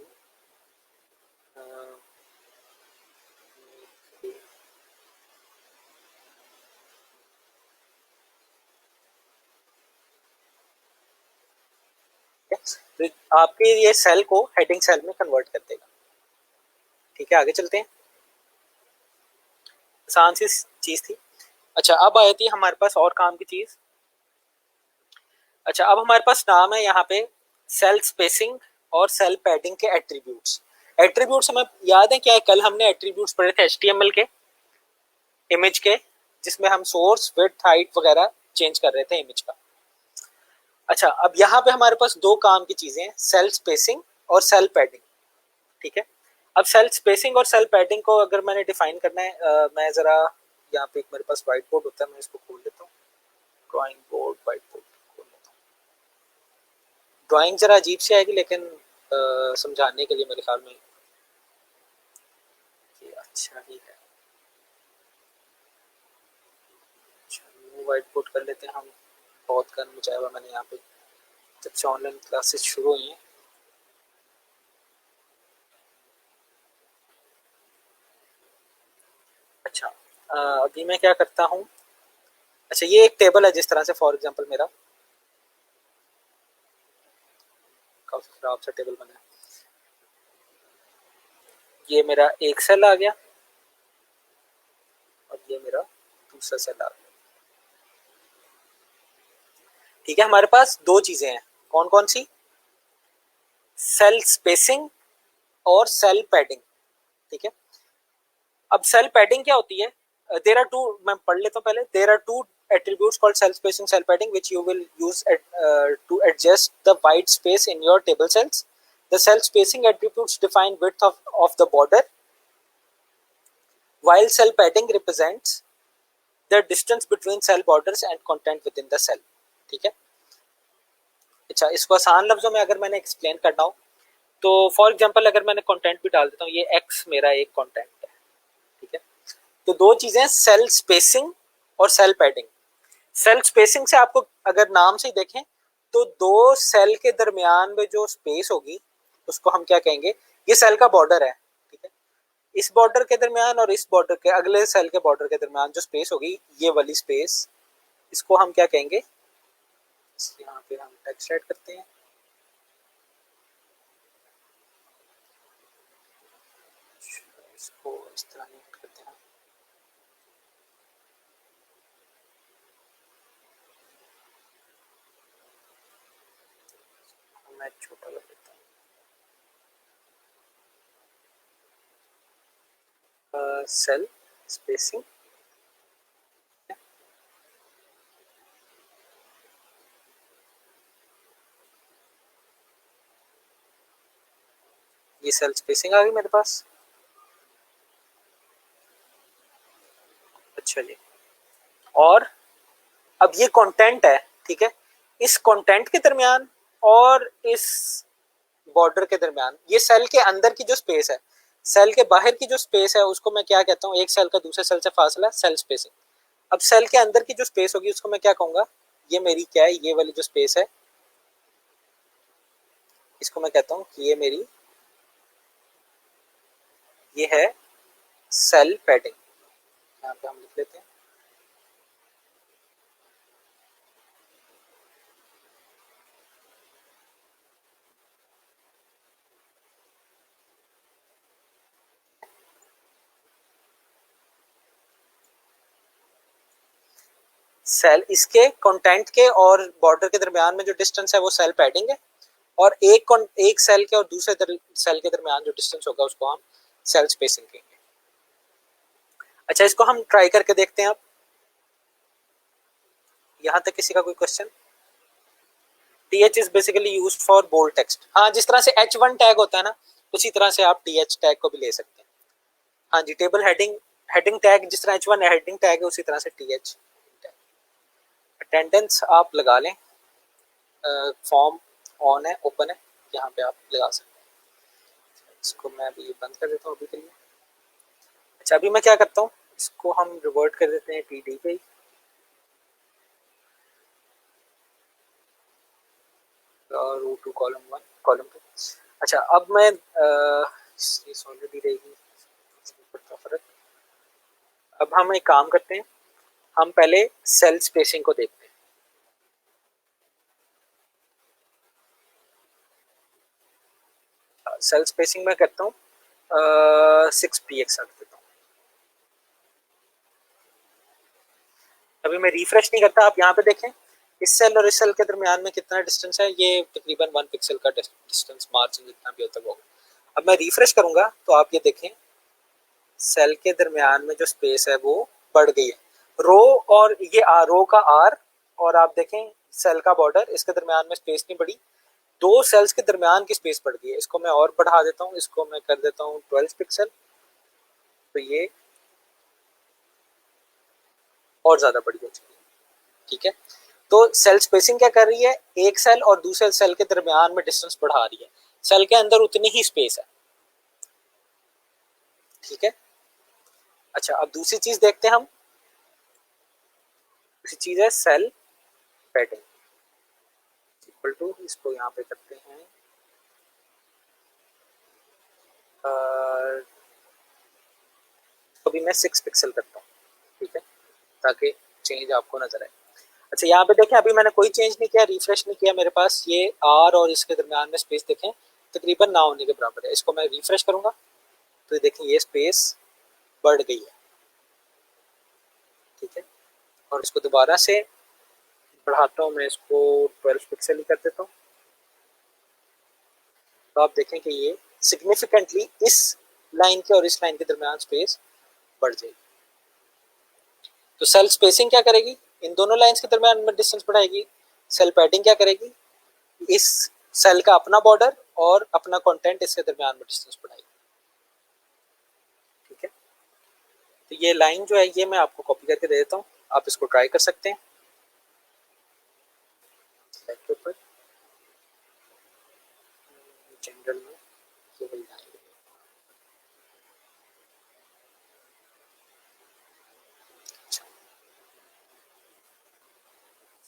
तो आपके ये सेल को हेडिंग सेल में कन्वर्ट कर देगा। ठीक है, आगे चलते हैं, आसान सी चीज थी। अच्छा, अब आती है हमारे पास और काम की चीज। अच्छा, अब हमारे पास नाम है यहाँ पे सेल स्पेसिंग और सेल पैडिंग के एट्रीब्यूट्स। एट्रीब्यूट्स हमें याद है क्या है, कल हमने एट्रीब्यूट्स पढ़े थे HTML के, इमेज के, जिसमें हम सोर्स, विड्थ, हाइट वगैरह चेंज कर रहे थे इमेज का। अच्छा, अब यहाँ पे हमारे पास दो काम की चीजें हैं, सेल स्पेसिंग और सेल पैडिंग। ठीक है, अब सेल स्पेसिंग और सेल पैडिंग को अगर मैंने डिफाइन करना है, मैं जरा यहाँ पे एक मेरे पास व्हाइट बोर्ड होता है, मैं इसको खोल लेता हूँ, ड्राइंग बोर्ड, व्हाइट बोर्ड खोल लेता हूँ। ड्राइंग जरा अजीब सी आएगी, लेकिन समझाने के लिए मेरे ख्याल में ये अच्छा ही है। व्हाइट बोर्ड कर लेते हैं हम, बहुत गर्म मचाया हुआ मैंने यहाँ पे जब से ऑनलाइन क्लासेस शुरू हुई हैं। अच्छा, अभी मैं क्या करता हूँ, अच्छा ये एक टेबल है जिस तरह से, फॉर एग्जांपल मेरा काफी खराब सा टेबल बना है, ये मेरा एक सेल आ गया और ये मेरा दूसरा सेल आ गया। ठीक है, हमारे पास दो चीजें हैं, कौन कौन सी, सेल स्पेसिंग और सेल पैडिंग। ठीक है, अब सेल पैडिंग क्या होती है, देयर आर टू, मैं पढ़ लेता हूँ पहले, there are two attributes called cell spacing, cell padding, which you will use to adjust the white space in your table cells. The cell spacing attributes define width of the border, while cell padding represents the distance between cell borders and content within the cell. ठीक है, अच्छा इसको आसान लफ्जों में अगर मैंने explain करना हो तो फॉर एग्जांपल अगर मैंने कंटेंट भी डाल देता हूँ, ये x मेरा एक कंटेंट है। ठीक है, तो दो चीजें, सेल स्पेसिंग और सेल पैडिंग। सेल स्पेसिंग से आपको अगर नाम से ही देखें तो दो सेल के दरमियान में जो स्पेस होगी उसको हम क्या कहेंगे, ये सेल का बॉर्डर है। ठीक है, इस बॉर्डर के दरमियान और इस बॉर्डर के अगले सेल के बॉर्डर के दरमियान जो स्पेस होगी, ये वाली स्पेस, इसको हम क्या कहेंगे, यहाँ पे हम टेक्स्ट ऐड करते हैं, इसको इस तरह नोट करते हैं, मैं छोटा कर देता हूँ, सेल स्पेसिंग, ये सेल स्पेसिंग आ गई मेरे पास। अच्छा जी, और अब ये कंटेंट है। ठीक है, इस कंटेंट के दरमियान और इस बॉर्डर के दरमियान, ये सेल के अंदर की जो स्पेस है, सेल के बाहर की जो स्पेस है उसको मैं क्या कहता हूँ, एक सेल का दूसरे सेल से फासला, सेल स्पेसिंग। अब सेल के अंदर की जो स्पेस होगी उसको मैं क्या कहूंगा, ये मेरी क्या है, ये वाली जो स्पेस है इसको मैं कहता हूँ कि ये मेरी, ये है सेल पैडिंग। यहाँ पे हम लिख लेते हैं, सेल, इसके कंटेंट के और बॉर्डर के दरमियान में जो डिस्टेंस है वो सेल पैडिंग है, और एक सेल के और दूसरे सेल के दरमियान जो डिस्टेंस होगा उसको हम सेल स्पेसिंग कहेंगे। अच्छा, इसको हम ट्राई करके देखते हैं। अब यहां तक किसी का कोई question? th is basically used for bold text. हाँ, जिस तरह से h1 टैग होता है ना, उसी तरह से आप th टैग को भी ले सकते हैं। हाँ जी, टेबल हेडिंग टैग जिस तरह h1 हेडिंग टैग है उसी तरह से th टैग। अटेंडेंस आप लगा लें, फॉर्म ऑन है, ओपन है, यहाँ पे आप लगा सकते हैं। इसको मैं अभी बंद कर देता हूँ अभी के लिए। अच्छा, अभी मैं क्या करता हूँ, इसको हम रिवर्ट कर देते हैं td पे, रो टू कॉलम 1 कॉलम 2। अच्छा, अब मैं ऑलरेडी रहेगी फर्क। अब हम एक काम करते हैं, हम पहले सेल स्पेसिंग को देखते हैं। सेल स्पेसिंग में करता हूँ 6px रख देता हूँ। अभी मैं रिफ्रेश नहीं करता, आप यहाँ पे देखें इस सेल और इस सेल के दरमियान में कितना डिस्टेंस है, ये तकरीबन 1 पिक्सल का डिस्टेंस, मार्जिन जितना भी होता है वो। अब मैं रिफ्रेश करूंगा तो आप ये देखें सेल के दरमियान में जो स्पेस है वो बढ़ गई है। रो और ये रो का आर और आप देखें सेल का बॉर्डर, इसके दरमियान में स्पेस नहीं बढ़ी, दो सेल्स के दरमियान की स्पेस बढ़ गई है। इसको मैं और बढ़ा देता हूँ, इसको मैं कर देता हूँ 12 पिक्सल, तो ये और ज्यादा बड़ी हो चुकी है। ठीक है, तो सेल स्पेसिंग क्या कर रही है, एक सेल और दूसरे सेल के दरमियान में डिस्टेंस बढ़ा रही है। सेल के अंदर उतनी ही स्पेस है। ठीक है, अच्छा अब दूसरी चीज देखते हैं हम। दूसरी चीज है सेल पैडिंग इक्वल टू, इसको यहाँ पे करते हैं अभी मैं 6 पिक्सल करता हूँ। ठीक है, ताकि चेंज आपको नजर आए। अच्छा यहाँ पे देखें अभी मैंने कोई चेंज नहीं किया, रिफ्रेश नहीं किया, मेरे पास ये आर और इसके दरमियान में स्पेस देखें तकरीबन ना होने के बराबर है। इसको मैं रिफ्रेश करूंगा तो ये देखें ये स्पेस बढ़ गई है। ठीक है, और इसको दोबारा से बढ़ाता हूँ, मैं इसको 12 पिक्सल ही कर देता हूँ, तो आप देखें कि ये सिग्निफिकेंटली इस लाइन के और इस लाइन के दरमियान स्पेस बढ़ जाएगी। तो सेल स्पेसिंग क्या करेगी, इन दोनों लाइंस के दरमियान में डिस्टेंस बढ़ाएगी। सेल पैडिंग क्या करेगी, इस सेल का अपना बॉर्डर और अपना कंटेंट इसके दरमियान में डिस्टेंस बढ़ाएगी। ठीक है, तो ये लाइन जो है ये मैं आपको कॉपी करके दे देता हूँ, आप इसको ट्राई कर सकते हैं। जनरल में केवल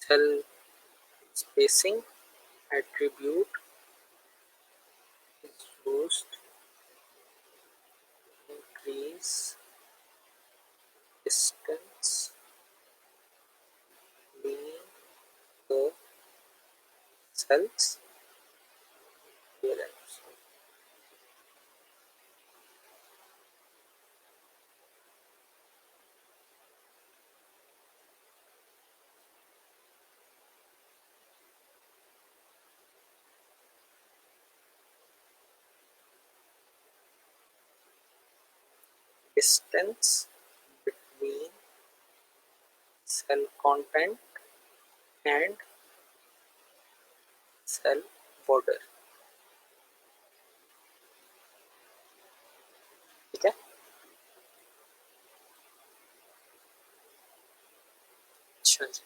cell spacing attribute is used to increase distance between the cells here and so. Distance between cell content and cell border. ठीक है, अच्छा जी,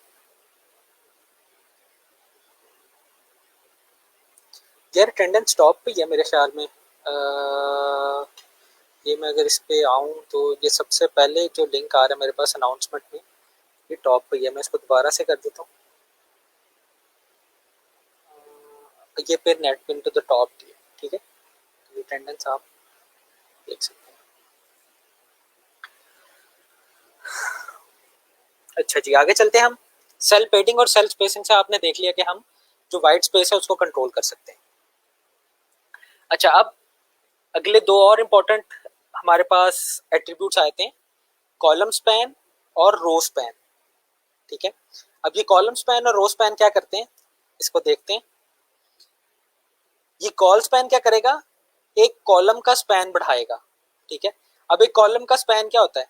यार अटेंडेंस टॉप पे है मेरे ख्याल में। ये मैं अगर इस पे आऊँ तो ये सबसे पहले जो लिंक आ रहा है मेरे पास अनाउंसमेंट में, ये टॉप पे है। मैं इसको दोबारा से कर देता हूँ, ये फिर net pin to the top दिया। ठीक है, तो ये अटेंडेंस आप देख सकते हैं। अच्छा जी, आगे चलते हैं हम। सेल पेडिंग और सेल स्पेसिंग से आपने देख लिया कि हम जो वाइट स्पेस है उसको कंट्रोल कर सकते हैं। अच्छा, अब अगले दो और इम्पोर्टेंट हमारे पास एट्रीब्यूट्स आए थे, कॉलम स्पैन और रो स्पैन। ठीक है, अब ये कॉलम स्पैन और रो स्पैन क्या करते हैं इसको देखते हैं। ये कॉल स्पैन क्या करेगा, एक कॉलम का स्पैन बढ़ाएगा। ठीक है, अब एक कॉलम का स्पैन क्या होता है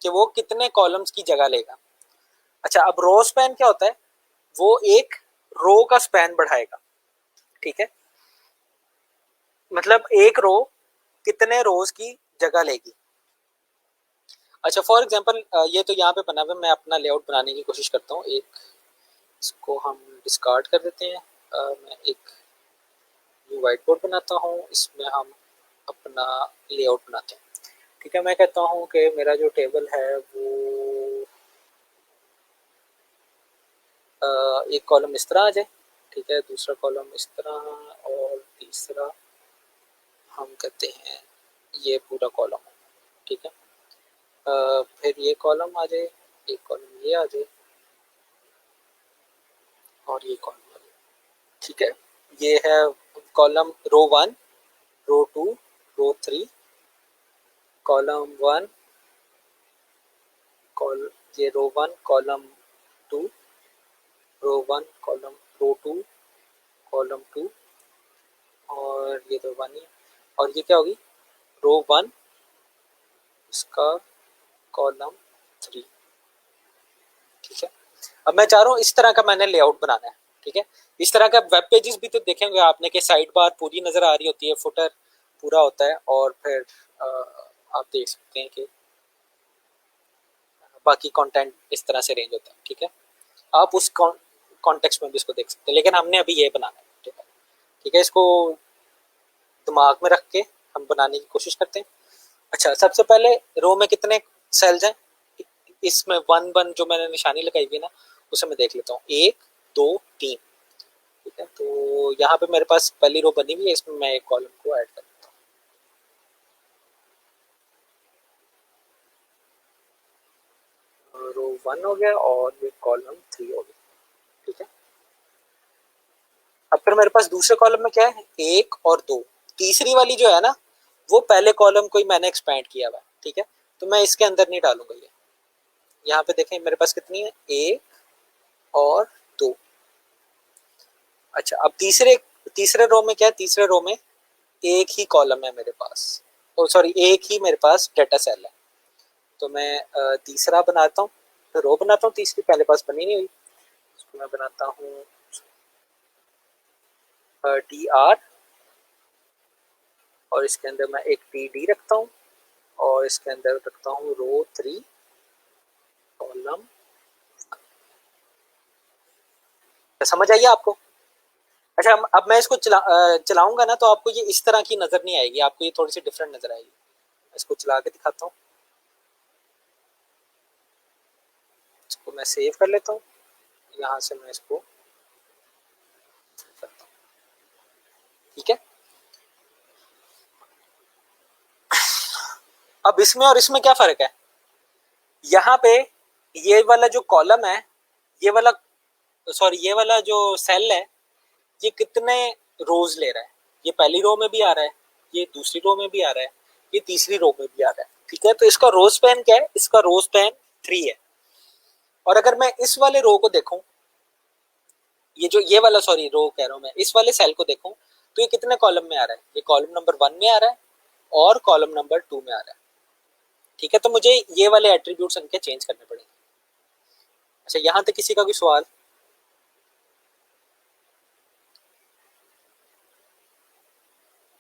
कि वो कितने कॉलम्स की जगह लेगा। अच्छा, अब रो स्पैन क्या होता है, वो एक रो का स्पैन बढ़ाएगा। ठीक है, मतलब एक रो कितने रोज की जगह लेगी। अच्छा फॉर एग्जांपल ये तो यहाँ पे बना हुआ है, मैं अपना लेआउट बनाने की कोशिश करता हूँ। एक इसको हम डिस्कार्ड कर देते हैं, मैं एक न्यू वाइट बोर्ड बनाता हूँ, इसमें हम अपना लेआउट बनाते हैं। ठीक है, मैं कहता हूँ कि मेरा जो टेबल है वो एक कॉलम इस तरह आ जाए। ठीक है, दूसरा कॉलम इस तरह और तीसरा हम कहते हैं ये पूरा कॉलम। ठीक है, फिर ये कॉलम आ जाए, एक कॉलम ये आ जाए और ये कॉलम आ जाए। ठीक है, ये है कॉलम रो 1, रो 2, रो 3, कॉलम 1, ये रो 1 कॉलम 2, रो 1 कॉलम रो 2 कॉलम 2 और और ये तो 1 ही है, और ये क्या होगी, रो 1 इसका कॉलम 3। ठीक है, अब मैं चाह रहा हूँ इस तरह का मैंने लेआउट बनाना है। ठीक है, इस तरह का वेब पेजेस भी तो देखेंगे आपने कि साइड बार पूरी नजर आ रही होती है, फुटर पूरा होता है, और फिर आप देख सकते हैं कि बाकी कंटेंट इस तरह से रेंज होता है। ठीक है, आप उस कॉन्टेक्स्ट में भी इसको देख सकते हैं, लेकिन हमने अभी ये बनाना है। ठीक है, ठीक है, इसको दिमाग में रख के हम बनाने की कोशिश करते हैं। अच्छा, सबसे पहले रो में कितने सेल्स हैं, इसमें 1 1 जो मैंने निशानी लगाई हुई है ना, उसे मैं देख लेता हूँ, 1 2 3। ठीक है, तो यहाँ पे मेरे पास पहली रो बनी हुई है, इसमें मैं एक कॉलम को ऐड कर देता हूँ। रो 1 हो गया और ये कॉलम 3 हो गया। ठीक है, अब फिर मेरे पास दूसरे कॉलम में क्या है, 1 और 2। तीसरी वाली जो है ना, वो पहले कॉलम को ही मैंने एक्सपैंड किया हुआ है। ठीक है, तो मैं इसके अंदर नहीं डालूंगा ये। यहाँ पे देखें मेरे पास कितनी है, 1 और 2। अच्छा, अब तीसरे रो में क्या है, तीसरे रो में एक ही कॉलम है मेरे पास, ओ सॉरी, एक ही मेरे पास डेटा सेल है। तो मैं तीसरा बनाता हूँ, तो रो बनाता हूँ, तीसरी पहले पास बनी नहीं हुई, इसको मैं बनाता हूँ TR, और इसके अंदर मैं एक TD रखता हूँ, और इसके अंदर रखता हूँ रो 3 कॉलम। समझ आइए आपको। अच्छा, अब मैं इसको चलाऊंगा ना, तो आपको ये इस तरह की नजर नहीं आएगी, आपको ये थोड़ी सी डिफरेंट नजर आएगी। इसको चला के दिखाता हूँ, इसको मैं सेव कर लेता हूँ, यहाँ से मैं इसको करता हूँ। ठीक है, अब इसमें और इसमें क्या फर्क है, यहाँ पे ये वाला जो कॉलम है, ये वाला सॉरी ये वाला जो सेल है, ये कितने रोज ले रहा है, ये पहली रो में भी आ रहा है, ये दूसरी रो में भी आ रहा है, ये तीसरी रो में भी आ रहा है। ठीक है, तो इसका रो स्पैन क्या है, इसका रो स्पैन 3 है। और अगर मैं इस वाले रो को देखूं, ये जो ये वाला सॉरी रो कह रहा हूं मैं, इस वाले सेल को देखूं, तो ये कितने कॉलम में आ रहा है, ये कॉलम नंबर 1 में आ रहा है और कॉलम नंबर 2 में आ रहा है। ठीक है, तो मुझे ये वाले एट्रीब्यूट्स इनके चेंज करने पड़ेंगे। अच्छा, यहां तक किसी का कोई सवाल?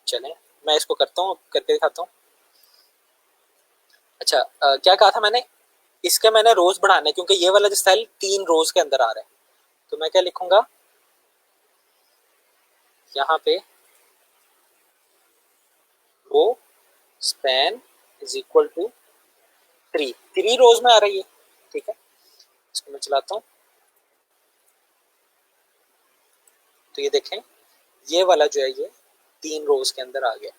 चले, मैं इसको करता हूँ, करके दिखाता हूँ। अच्छा, क्या कहा था मैंने, इसके मैंने रोज बढ़ाने, क्योंकि ये वाला जो सेल 3 रोज के अंदर आ रहा है, तो मैं क्या लिखूंगा यहाँ पे, row span is equal to 3 rows में आ रही है। ठीक है, इसको मैं चलाता हूँ, तो ये देखें, ये वाला जो है ये 3 रोज के अंदर आ गया।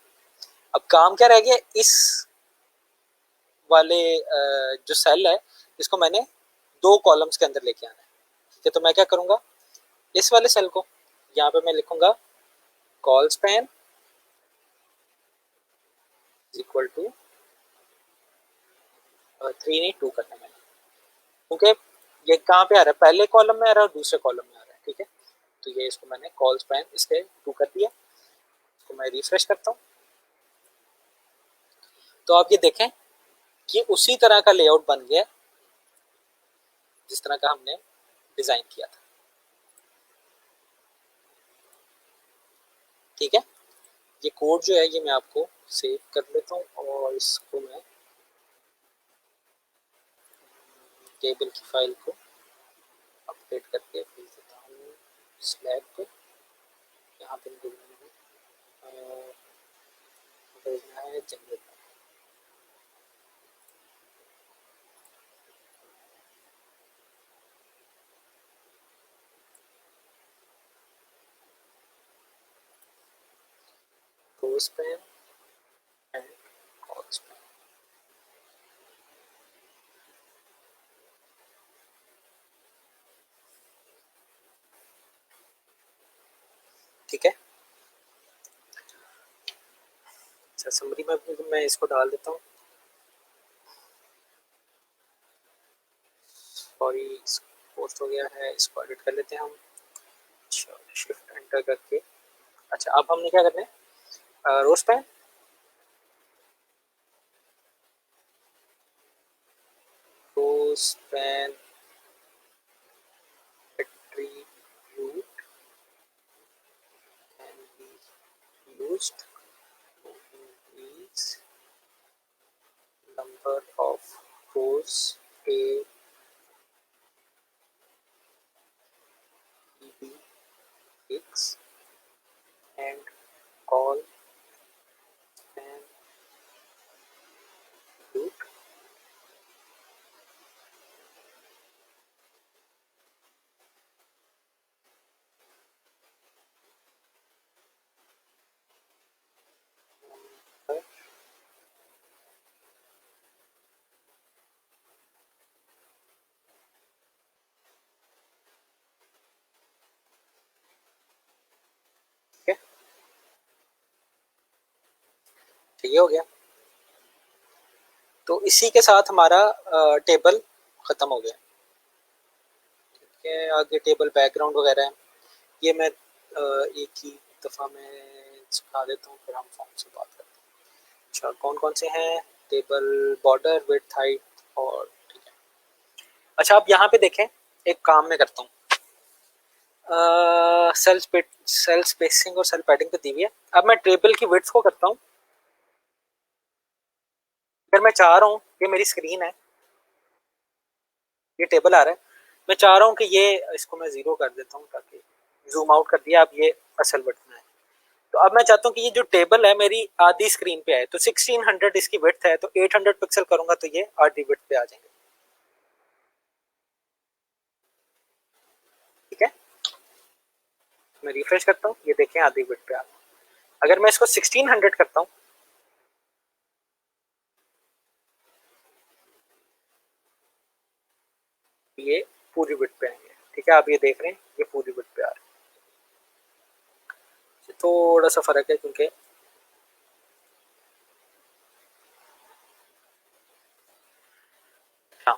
अब काम क्या रह गया, इस वाले जो सेल है, इसको मैंने 2 कॉलम्स के अंदर लेके आना है। ठीक है, तो मैं क्या करूंगा, इस वाले सेल को यहाँ पे मैं लिखूंगा कॉल स्पैन इक्वल टू 3 नहीं 2 करना है मैंने, क्योंकि ये कहाँ पे आ रहा है, पहले कॉलम में आ रहा है और दूसरे कॉलम में आ रहा है। ठीक है, तो ये इसको मैंने कॉल स्पैन इसके 2 कर दिया। इसको मैं रिफ्रेश करता हूँ, तो आप ये देखें कि उसी तरह का लेआउट बन गया जिस तरह का हमने डिजाइन किया था। ठीक है, ये कोड जो है ये मैं आपको सेव कर लेता हूँ, और इसको मैं टेबल की फाइल को अपडेट करके भेज देता हूँ स्लैब पे। यहाँ पे भेजना है general close pan and close pan। ठीक है, अच्छा समरी में मैं इसको डाल देता हूँ, सॉरी पोस्ट हो गया है, इसको एडिट कर लेते हैं हम। अच्छा, शिफ्ट एंटर करके, अच्छा अब हमने क्या करना है, rowspan, rowspan attribute can be used to increase number of rows a b x and call an root number ठीक है, ठीक हो गया। तो इसी के साथ हमारा टेबल खत्म हो गया। ठीक है, आगे टेबल बैकग्राउंड वगैरह है, ये मैं एक ही दफ़ा में सिखा देता हूँ, फिर हम फॉर्म से बात करते हैं। अच्छा, कौन कौन से हैं टेबल, बॉर्डर, विड्थ, हाइट और ठीक है। अच्छा, आप यहाँ पे देखें, एक काम मैं करता हूँ, सेल स्पेसिंग और सेल पैडिंग पे दी हुई है। अब मैं टेबल की विड्थ को करता हूँ। अगर मैं चाह रहा हूँ, ये मेरी स्क्रीन है, ये टेबल आ रहा है, मैं चाह रहा हूँ कि ये इसको मैं 0 कर देता हूँ ताकि जूम आउट कर दिया, अब ये असल बटन है। तो अब मैं चाहता हूँ कि ये जो टेबल है मेरी आधी स्क्रीन पे है, तो 1600 इसकी विड्थ है, तो 800 पिक्सल करूंगा तो ये आधी विड्थ पे आ जाएंगे। ठीक है, मैं रिफ्रेश करता हूँ, ये देखें आधी विड्थ पे आ गया। अगर मैं इसको 1600 करता हूँ, ये पूरी विड्थ पे आएंगे। ठीक है, आप ये देख रहे हैं, ये पूरी विड्थ पे आ रहे हैं। थोड़ा सा फर्क है क्योंकि हाँ,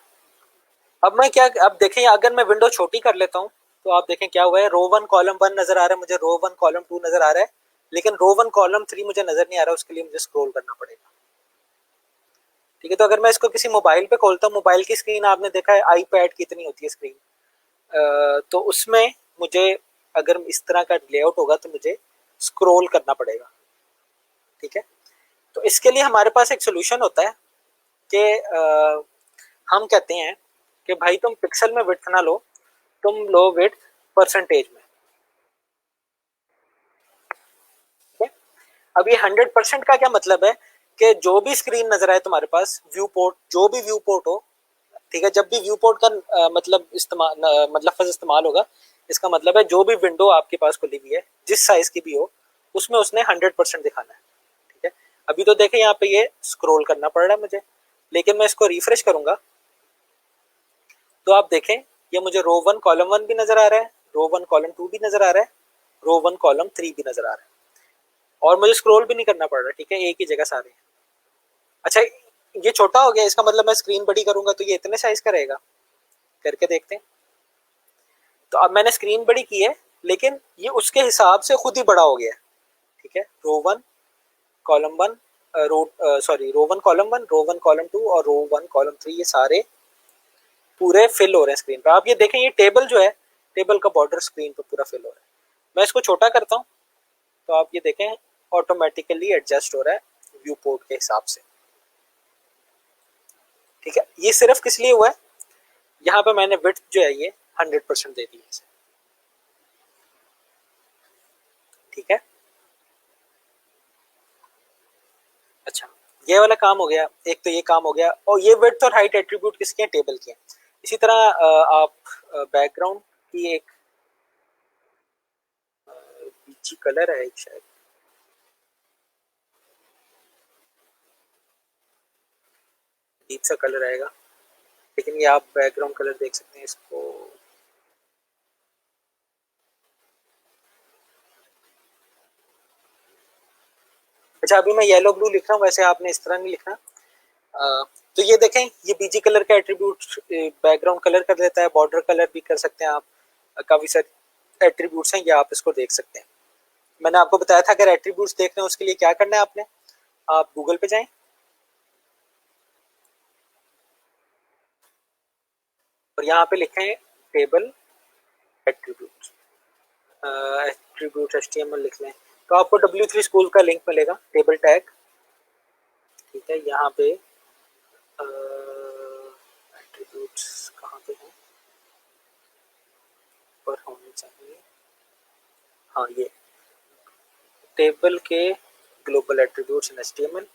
अब मैं क्या, अब देखें अगर मैं विंडो छोटी कर लेता हूँ तो आप देखें क्या हुआ है, रो 1 कॉलम 1 नजर आ रहा है मुझे, रो 1 कॉलम 2 नजर आ रहा है, लेकिन रो 1 कॉलम 3 मुझे नजर नहीं आ रहा, उसके लिए मुझे स्क्रॉल करना पड़ेगा। ठीक है, तो अगर मैं इसको किसी मोबाइल पे खोलता हूँ, मोबाइल की स्क्रीन आपने देखा है आईपैड की इतनी होती है स्क्रीन, तो उसमें मुझे अगर इस तरह का लेआउट होगा तो मुझे स्क्रॉल करना पड़ेगा। ठीक है, तो इसके लिए हमारे पास एक सोल्यूशन होता है कि हम कहते हैं कि भाई तुम पिक्सल में विड्थ ना लो, तुम लो विड्थ परसेंटेज में। ठीक है, अब ये 100% का क्या मतलब है कि जो भी स्क्रीन नजर आए तुम्हारे पास, व्यू पोर्ट, जो भी व्यू पोर्ट हो, ठीक है, जब भी व्यू पोर्ट का मतलब इस्तेमाल, मतलब लफ्ज इस्तेमाल होगा, इसका मतलब है जो भी विंडो आपके पास खुली हुई है, जिस साइज की भी हो, उसमें उसने 100% दिखाना है। ठीक है, अभी तो देखें यहाँ पे ये स्क्रॉल करना पड़ रहा है मुझे, लेकिन मैं इसको रिफ्रेश करूंगा तो आप देखें, ये मुझे रो 1 कॉलम 1 भी नजर आ रहा है, रो 1 कॉलम 2 भी नजर आ रहा है, रो 1 कॉलम 3 भी नजर आ रहा है, और मुझे स्क्रॉल भी नहीं करना पड़ रहा। ठीक है, एक ही जगह सारे हैं। अच्छा, ये छोटा हो गया, इसका मतलब मैं स्क्रीन बड़ी करूंगा तो ये इतने साइज का रहेगा, करके देखते हैं। तो अब मैंने स्क्रीन बड़ी की है, लेकिन ये उसके हिसाब से खुद ही बड़ा हो गया। ठीक है, रो 1 कॉलम 1, रो सॉरी रो 1 कॉलम 1, रो 1 कॉलम 2 और रो 1 कॉलम 3, ये सारे पूरे फिल हो रहे हैं स्क्रीन पे। आप ये देखें, ये टेबल जो है, टेबल का बॉर्डर स्क्रीन पे पूरा फिल हो रहा है। मैं इसको छोटा करता हूँ तो आप ये देखें ऑटोमेटिकली एडजस्ट हो रहा है व्यू पोर्ट के हिसाब से। ठीक है, ये सिर्फ किस लिए हुआ है, यहाँ पे मैंने विड्थ जो है ये 100% दे दी है। ठीक है, अच्छा, ये वाला काम हो गया, एक तो ये काम हो गया, और ये विड्थ और हाइट एट्रीब्यूट किसके हैं, टेबल के हैं। इसी तरह आप बैकग्राउंड की एक बीची कलर है एक, शायद डीप सा कलर आएगा, लेकिन ये आप बैकग्राउंड कलर देख सकते हैं इसको। अच्छा, अभी मैं येलो ब्लू लिख रहा हूँ, वैसे आपने इस तरह नहीं लिखना। तो ये देखें, ये बीजी कलर का एट्रीब्यूट बैकग्राउंड कलर कर देता है, बॉर्डर कलर भी कर सकते हैं आप, काफी सारे एट्रीब्यूट्स हैं, ये आप इसको देख सकते हैं। मैंने आपको बताया था अगर एट्रीब्यूट्स देखने हैं उसके लिए क्या करना है आपने, आप गूगल पे जाएं और यहाँ पे लिखें टेबल एट्रीब्यूट्स, एट्रीब्यूट HTML लिख लें तो आपको W3 स्कूल का लिंक मिलेगा, टेबल टैग। ठीक है, यहाँ पे एट्रीब्यूट्स कहाँ पे हैं, पर होने चाहिए, हाँ ये टेबल के ग्लोबल एट्रीब्यूट्स इन HTML,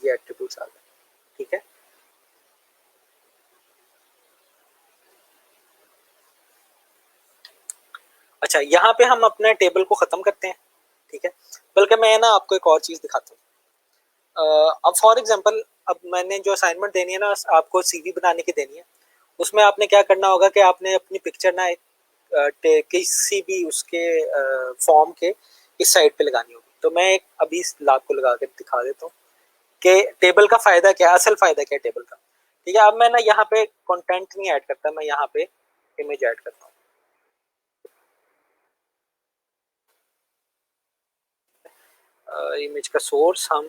ये एट्रीब्यूट्स आ गए। ठीक है, अच्छा यहाँ पे हम अपने टेबल को खत्म करते हैं। ठीक है, बल्कि मैं ना आपको एक और चीज दिखाता हूँ। अब फॉर एग्जांपल अब मैंने जो असाइनमेंट देनी है ना आपको CV बनाने की देनी है, उसमें आपने क्या करना होगा कि आपने अपनी पिक्चर ना किसी भी उसके फॉर्म के इस साइड पे लगानी होगी। तो मैं एक अभी इस लाभ को लगा के दिखा देता हूँ कि टेबल का फायदा क्या है, असल फायदा क्या है टेबल का। ठीक है, अब मैं ना यहाँ पे कंटेंट नहीं ऐड करता, मैं यहाँ पे इमेज ऐड करता हूँ। इमेज का सोर्स हम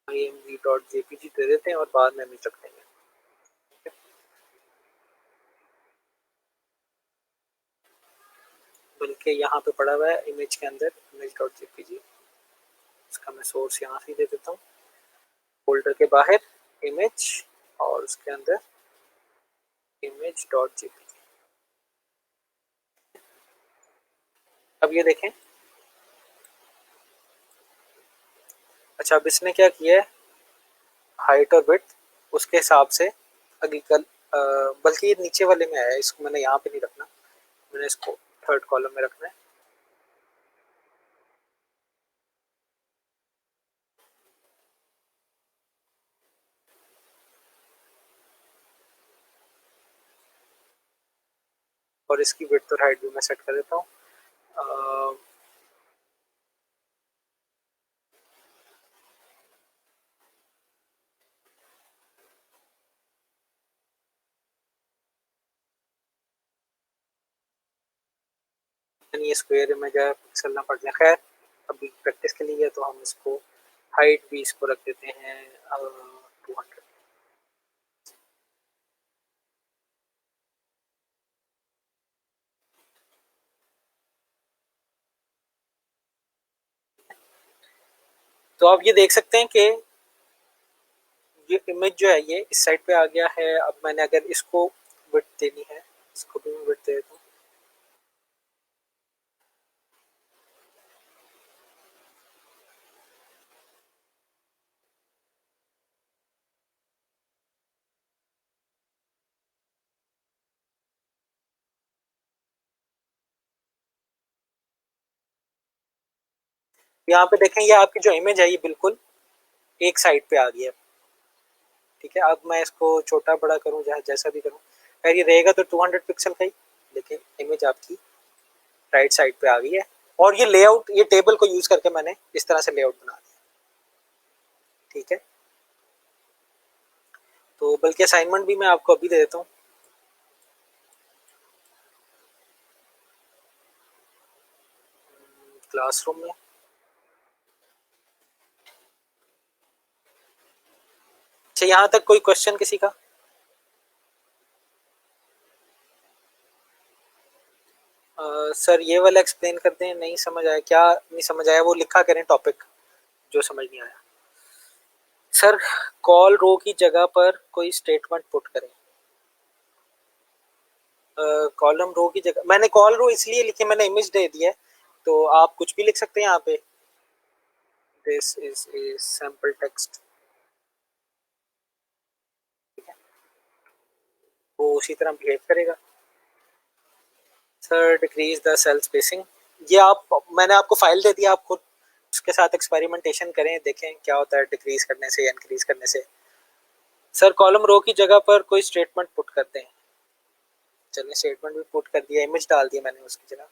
img.jpg दे देते हैं और बाद में इमेज रख देंगे। बल्कि यहाँ पे पड़ा हुआ है इमेज के अंदर image.jpg, इसका मैं सोर्स यहाँ से दे देता हूँ, फोल्डर के बाहर इमेज और उसके अंदर image.jpg। अब ये देखें, अच्छा अब इसने क्या किया है, हाइट और विड्थ उसके हिसाब से अगली कल बल्कि ये नीचे वाले में आया है, इसको मैंने यहाँ पे नहीं रखना, मैंने इसको थर्ड कॉलम में रखना है। और इसकी विड्थ और हाइट भी मैं सेट कर देता हूँ। ये स्क्वायर इमेज है, पिक्सल ना पड़ जाए, खैर अभी प्रैक्टिस के लिए तो हम इसको हाइट भी इसको रख देते हैं 200। तो आप ये देख सकते हैं कि ये इमेज जो है ये इस साइड पे आ गया है। अब मैंने अगर इसको विड्थ देनी है, इसको भी मैं विड्थ दे देता हूँ। यहाँ पे देखें ये आपकी जो इमेज है ये बिल्कुल एक साइड पे आ गई है। ठीक है, अब मैं इसको छोटा बड़ा करूँ जैसा भी करूँ, खैर ये रहेगा तो 200 पिक्सल का ही, लेकिन इमेज आपकी राइट साइड पे आ गई है। और ये लेआउट, ये टेबल को यूज करके मैंने इस तरह से लेआउट बना दिया। ठीक है, तो बल्कि असाइनमेंट भी मैं आपको अभी दे देता हूँ। क्लासरूम में अच्छा यहाँ तक कोई क्वेश्चन किसी का? सर ये वाला एक्सप्लेन कर दें, नहीं समझ आया, क्या नहीं समझ आया वो लिखा करें टॉपिक जो समझ नहीं आया। सर कॉल रो की जगह पर कोई स्टेटमेंट पुट करें। कॉलम रो की जगह मैंने कॉल रो इसलिए लिखी, मैंने इमेज दे दिया है, तो आप कुछ भी लिख सकते हैं यहाँ पे। This is a sample text, वो उसी तरह बिहेव करेगा। Sir decrease the cell spacing, ये आप मैंने आपको फाइल दे दिया, आप खुद उसके साथ एक्सपेरिमेंटेशन करें, देखें क्या होता है डिक्रीज करने से या इंक्रीज करने से। सर कॉलम रो की जगह पर कोई स्टेटमेंट पुट करते हैं, चलिए स्टेटमेंट भी पुट कर दिया, इमेज डाल दिया मैंने उसकी जगह।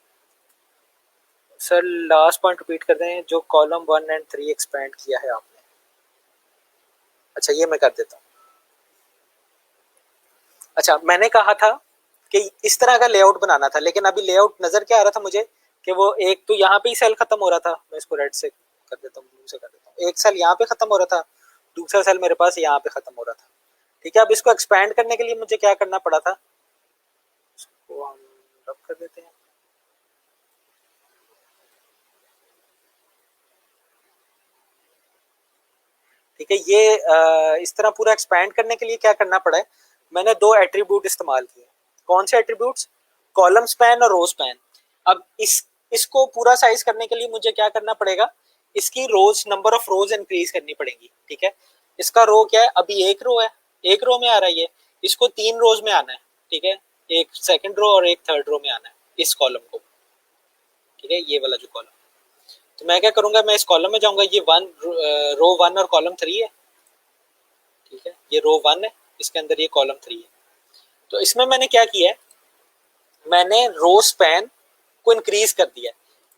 सर लास्ट पॉइंट रिपीट कर दें, जो कॉलम 1 और 3 एक्सपेंड किया है आपने। अच्छा ये मैं कर देता हूँ। अच्छा मैंने कहा था कि इस तरह का लेआउट बनाना था, लेकिन अभी लेआउट नजर क्या आ रहा था मुझे कि वो एक तो यहाँ पे ही सेल खत्म हो रहा था, मैं इसको रेड से कर देता हूँ, ब्लू से कर देता हूँ, एक सेल यहाँ पे खत्म हो रहा था, दूसरा सेल मेरे पास यहाँ पे खत्म हो रहा था। ठीक है, अब इसको एक्सपैंड करने के लिए मुझे क्या करना पड़ा था, इसको हम रब कर देते हैं। ठीक है, ये इस तरह पूरा एक्सपैंड करने के लिए क्या करना पड़ा है, मैंने दो एट्रीब्यूट इस्तेमाल किए। कौन से एट्रीब्यूट्स, कॉलम स्पैन और रो स्पैन। अब इसको पूरा साइज करने के लिए मुझे क्या करना पड़ेगा, इसकी रोज, नंबर ऑफ रोज इंक्रीज करनी पड़ेगी। ठीक है, इसका रो क्या है, अभी एक रो है, एक रो में आ रहा है ये, इसको 3 रोज में आना है। ठीक है, एक सेकंड रो और एक थर्ड रो में आना है इस कॉलम को। ठीक है, ये वाला जो कॉलम, तो मैं क्या करूंगा, मैं इस कॉलम में जाऊंगा, ये रो 1 और कॉलम 3 है। ठीक है, ये रो 1 है, इसके अंदर ये कॉलम 3 है। तो इसमें मैंने क्या किया है, मैंने रो स्पैन को इंक्रीज कर दिया।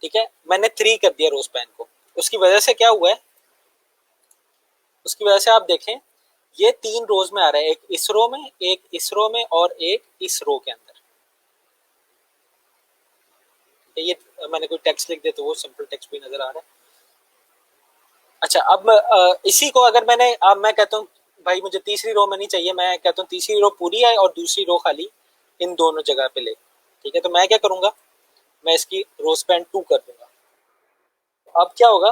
ठीक है, मैंने 3 कर दिया रो स्पैन को। उसकी वजह से क्या हुआ है, उसकी वजह से आप देखें ये 3 रोज में आ रहा है, एक इस रो में, एक इस रो में और एक इस रो के अंदर। ये मैंने कोई टेक्स्ट लिख दिया तो वो सिंपल टेक्स्ट भी नजर आ रहा है। अच्छा, अब इसी को अगर मैंने, अब मैं कहता हूँ भाई मुझे तीसरी रो में नहीं चाहिए, मैं कहता हूँ तीसरी रो पूरी है और दूसरी रो खाली इन दोनों जगह पे ले। ठीक है, तो मैं क्या करूंगा, मैं इसकी रो स्पैन 2 कर दूंगा। अब क्या होगा,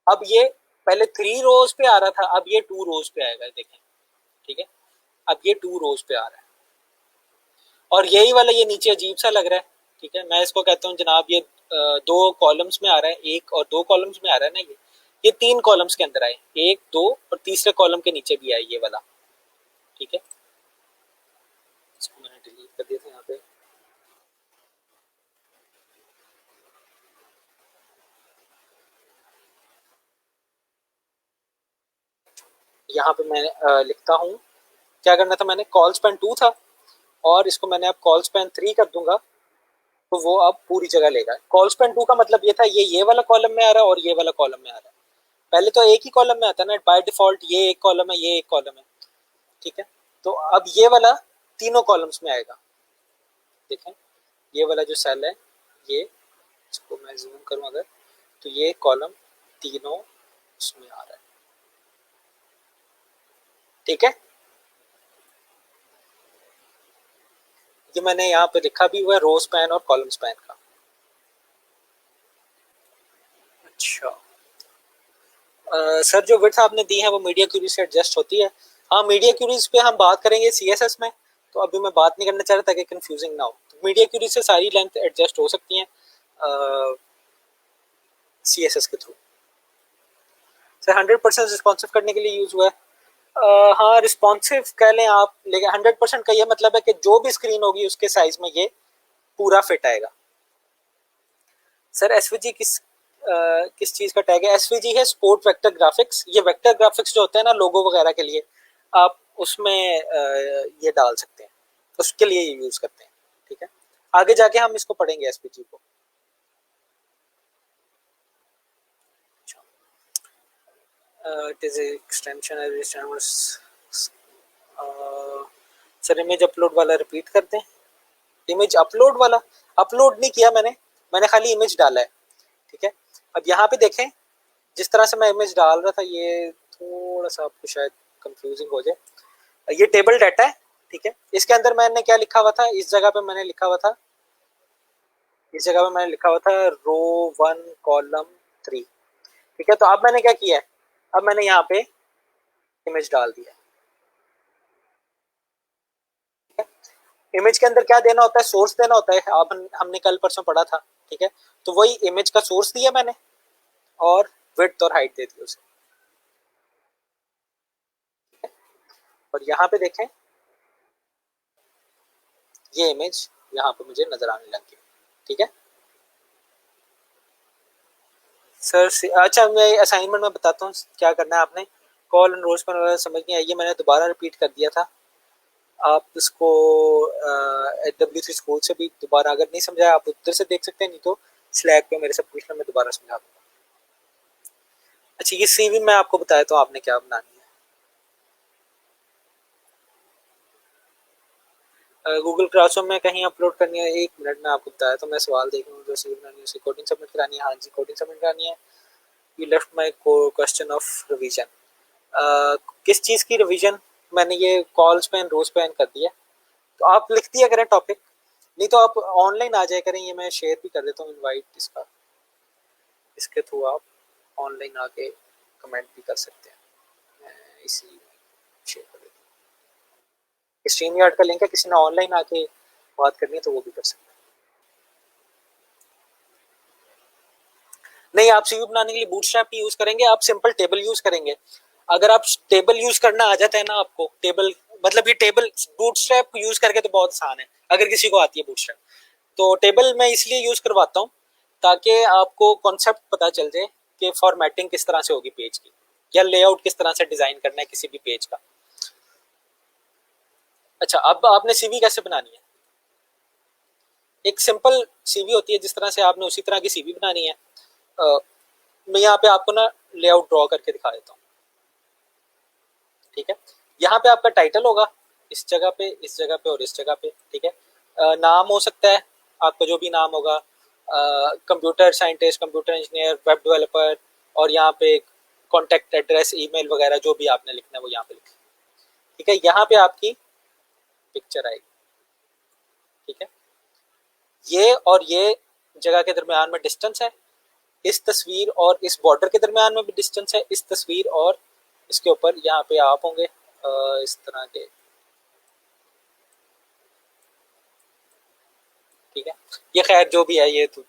अब ये पहले 3 रोज पे आ रहा था, अब ये 2 रोज पे आएगा, देखें। ठीक है, अब ये 2 रोज पे आ रहा है, और यही वाला ये नीचे अजीब सा लग रहा है। ठीक है, मैं इसको कहता हूँ जनाब ये 2 कॉलम्स में आ रहा है, एक और 2 कॉलम्स में आ रहा है ना, ये 3 कॉलम्स के अंदर आए, एक दो और तीसरे कॉलम के नीचे भी आए ये वाला। ठीक है, इसको मैंने डिलीट कर दिया था यहाँ पे। यहाँ पे मैं लिखता हूँ, क्या करना था मैंने, कॉल स्पैन 2 था और इसको मैंने अब कॉल स्पैन 3 कर दूंगा, तो वो अब पूरी जगह लेगा। कॉल स्पैन 2 का मतलब ये था, ये वाला कॉलम में आ रहा है और ये वाला कॉलम में आ रहा है। पहले तो एक ही कॉलम में आता है ना बाय डिफॉल्ट, ये एक कॉलम है, ये एक कॉलम है। ठीक है, तो अब ये वाला तीनों कॉलम्स में आएगा। देखें, ये वाला जो सेल है, ये, इसको मैं जूम करूं अगर, तो ये कॉलम तीनों उसमें आ रहा है। ठीक है, ये मैंने यहाँ पे लिखा भी हुआ है रो स्पैन और कॉलम स्पैन का। अच्छा, सर जो विड्थ आपने दी है वो मीडिया क्यूरी से एडजस्ट होती है। हाँ, मीडिया क्यूरीज पे हम बात करेंगे सीएसएस में, तो अभी मैं बात नहीं करना चाह रहा ताकि कंफ्यूजिंग ना हो। तो मीडिया क्यूरी से सारी लेंथ एडजस्ट हो सकती हैं सीएसएस के थ्रू। सर 100% रिस्पॉन्सिव करने के लिए यूज हुआ है, हाँ रिस्पॉन्सिव कह लें आप, लेकिन 100% का ये मतलब है कि जो भी स्क्रीन होगी उसके साइज में ये पूरा फिट आएगा। सर एसवीजी किस चीज का टैग है, एसवीजी है स्पोर्ट वेक्टर ग्राफिक्स। ये वेक्टर ग्राफिक्स जो होते हैं ना लोगो वगैरह के लिए, आप उसमें ये डाल सकते हैं, उसके लिए ये यूज करते हैं। ठीक है, आगे जाके हम इसको पढ़ेंगे एसवीजी को। It is extension sir image upload वाला रिपीट करते हैं। इमेज अपलोड वाला, अपलोड नहीं किया मैंने, मैंने खाली इमेज डाला है। ठीक है, अब यहाँ पे देखें, जिस तरह से मैं इमेज डाल रहा था, ये थोड़ा सा आपको शायद कंफ्यूजिंग हो जाए। ये टेबल डाटा है। ठीक है, इसके अंदर मैंने क्या लिखा हुआ था, इस जगह पे मैंने लिखा हुआ था, इस जगह पे मैंने लिखा हुआ था रो 1 कॉलम 3। ठीक है, तो अब मैंने क्या किया है, अब मैंने यहाँ पे इमेज डाल दिया। इमेज के अंदर क्या देना होता है, सोर्स देना होता है, अब हमने कल परसों पढ़ा था। ठीक है, तो वही इमेज का सोर्स दिया मैंने और विड्थ और हाइट दे दी उसे। और यहाँ पे देखें, ये इमेज यहाँ पे मुझे नजर आने लग गई। ठीक है सर, अच्छा मैं असाइनमेंट में बताता हूँ क्या करना है आपने। कॉल एंड रोज पर समझ नहीं आई, ये मैंने दोबारा रिपीट कर दिया था। आप इसको डब्ल्यू थ्री स्कूल से भी दोबारा, अगर नहीं समझाया आप उधर से देख सकते हैं, नहीं तो स्लैक पे मेरे से पूछना, मैं दोबारा समझा दूंगा। अच्छा, ये सीवी मैं आपको बताया तो आपने क्या बनानी गूगल क्लासरूम में कहीं अपलोड करनी है, 1 मिनट में आपको बताया, तो मैं सवाल देख लूँ जो सी बनानी है, उसी कोडिंग सबमिट करानी है। हाँ जी, कोडिंग सबमिट करानी है। You left my question of revision. किस चीज़ की रिवीजन? मैंने ये कॉल्स पे एंड रोज पे एंड कर दिया, तो आप लिख दिया करें टॉपिक, नहीं तो आप ऑनलाइन आ जाया करें। ये मैं शेयर भी कर देता हूँ इनवाइट इसका, इसके थ्रू आप ऑनलाइन आके कमेंट भी कर सकते हैं। मैं इसी शेयर कर देता हूँ। स्ट्रीम यार्ड का लिंक है, किसी ने ऑनलाइन आके बात करनी है तो वो भी कर सकते हैं। नहीं, आप सीवी बनाने के लिए बूटस्ट्रैप यूज करेंगे, आप सिंपल टेबल यूज करेंगे। अगर आप टेबल यूज करना आ जाता है ना आपको, टेबल मतलब ये टेबल बूटस्ट्रैप यूज करके तो बहुत आसान है अगर किसी को आती है बूटस्ट्रैप। तो टेबल मैं इसलिए यूज करवाता हूँ ताकि आपको कॉन्सेप्ट पता चल जाए कि फॉर्मेटिंग किस तरह से होगी पेज की, या लेआउट किस तरह से डिजाइन करना है किसी भी पेज का। अच्छा, अब आपने सीवी कैसे बनानी है? एक सिंपल सीवी होती है जिस तरह से आपने उसी तरह की सीवी बनानी है। मैं यहाँ पे आपको ना लेआउट ड्रॉ करके दिखा देता हूँ, ठीक है। यहाँ पे आपका टाइटल होगा, इस जगह पे, इस जगह पे और इस जगह पे, ठीक है। नाम हो सकता है आपका जो भी नाम होगा, computer scientist, computer engineer, web developer, और यहाँ पे कॉन्टैक्ट एड्रेस, ईमेल वगैरह जो भी आपने लिखना है वो यहाँ पे लिखें, ठीक है। यहाँ पे आपकी पिक्चर आएगी, ठीक है। ये और ये जगह के दरमियान में डिस्टेंस है, इस तस्वीर और इस बॉर्डर के दरमियान में भी डिस्टेंस है, इस तस्वीर और इसके ऊपर यहाँ पे आप होंगे इस तरह के, ठीक है। ये खैर जो भी है ये तो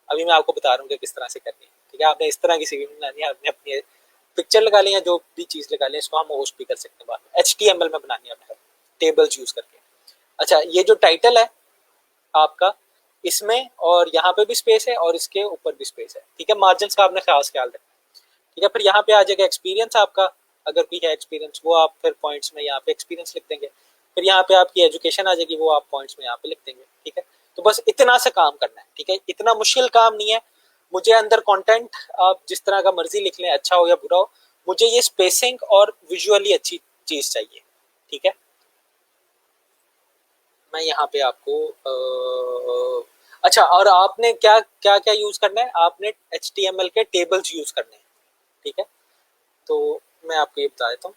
अभी मैं आपको बता रहा हूँ कि किस तरह से करनी है, ठीक है। आपने इस तरह की सीवी बनानी है, आपने अपनी पिक्चर लगा ली है, जो भी चीज़ लगा ली है, इसको हम होस्ट भी कर सकते हैं बाद में। HTML में बनानी है आपने टेबल्स यूज करके। अच्छा, ये जो टाइटल है आपका, इसमें और यहाँ पे भी स्पेस है और इसके ऊपर भी स्पेस है, ठीक है। मार्जिन का आपने खास ख्याल रखना, ठीक है। फिर यहाँ पे आ जाएगा एक्सपीरियंस आपका, अगर कोई है एक्सपीरियंस वो आप फिर पॉइंट्स में यहाँ पे एक्सपीरियंस लिख देंगे। फिर यहाँ पे आपकी एजुकेशन आ जाएगी, वो आप पॉइंट्स में यहाँ पे लिख देंगे, ठीक है। तो बस इतना सा काम करना है, ठीक है। इतना मुश्किल काम नहीं है। मुझे अंदर कंटेंट आप जिस तरह का मर्जी लिख लें, अच्छा हो या बुरा हो, मुझे ये स्पेसिंग और विजुअली अच्छी चीज चाहिए, ठीक है। मैं यहाँ पे आपको अच्छा, और आपने क्या क्या क्या यूज करना है, आपने HTML के टेबल्स यूज करने हैं, ठीक है। तो मैं आपको ये बता देता हूँ,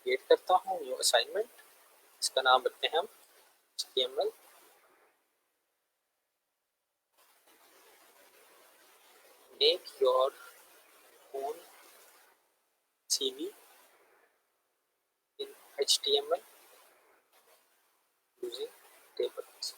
क्रिएट करता हूँ न्यू असाइनमेंट, इसका नाम रखते हैं हम HTML make your own CV in HTML using tables।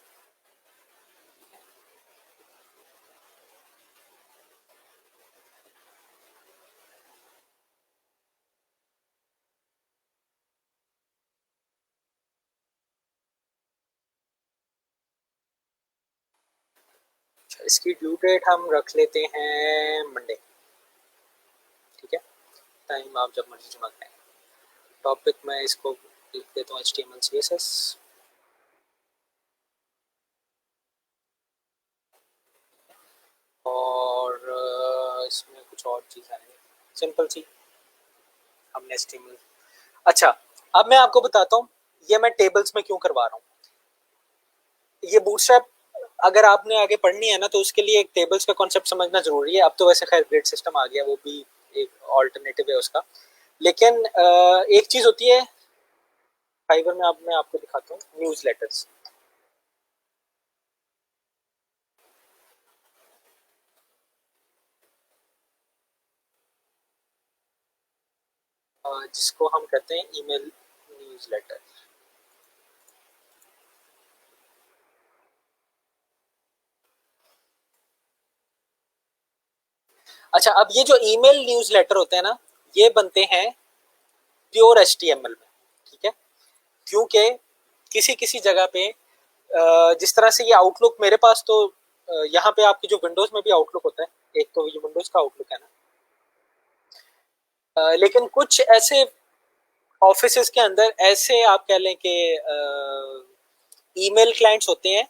इसकी ड्यू डेट हम रख लेते हैं मंडे, ठीक है। टाइम आप जब मर्जी जमा करें। टॉपिक मैं इसको लिख देता हूँ HTML CSS, और इसमें कुछ और चीज़ आएंगे सिंपल सी, हमने HTML। अच्छा, अब मैं आपको बताता हूँ ये मैं टेबल्स में क्यों करवा रहा हूँ। ये बूटस्ट्रैप अगर आपने आगे पढ़नी है ना, तो उसके लिए एक टेबल्स का कॉन्सेप्ट समझना जरूरी है। अब तो वैसे खैर ग्रेड सिस्टम आ गया, वो भी एक ऑल्टरनेटिव है उसका। लेकिन एक चीज होती है फाइवर में, अब मैं आपको दिखाता हूँ न्यूज लेटर्स। जिसको हम कहते हैं ईमेल न्यूज लेटर। अच्छा, अब ये जो ईमेल न्यूज लेटर होते हैं ना, ये बनते हैं प्योर HTML में, ठीक है। क्योंकि किसी किसी जगह पे जिस तरह से ये आउटलुक मेरे पास तो यहाँ पे आपकी जो विंडोज में भी आउटलुक होता है, एक तो ये विंडोज का आउटलुक है ना, लेकिन कुछ ऐसे ऑफिस के अंदर ऐसे आप कह लें कि ईमेल क्लाइंट्स होते हैं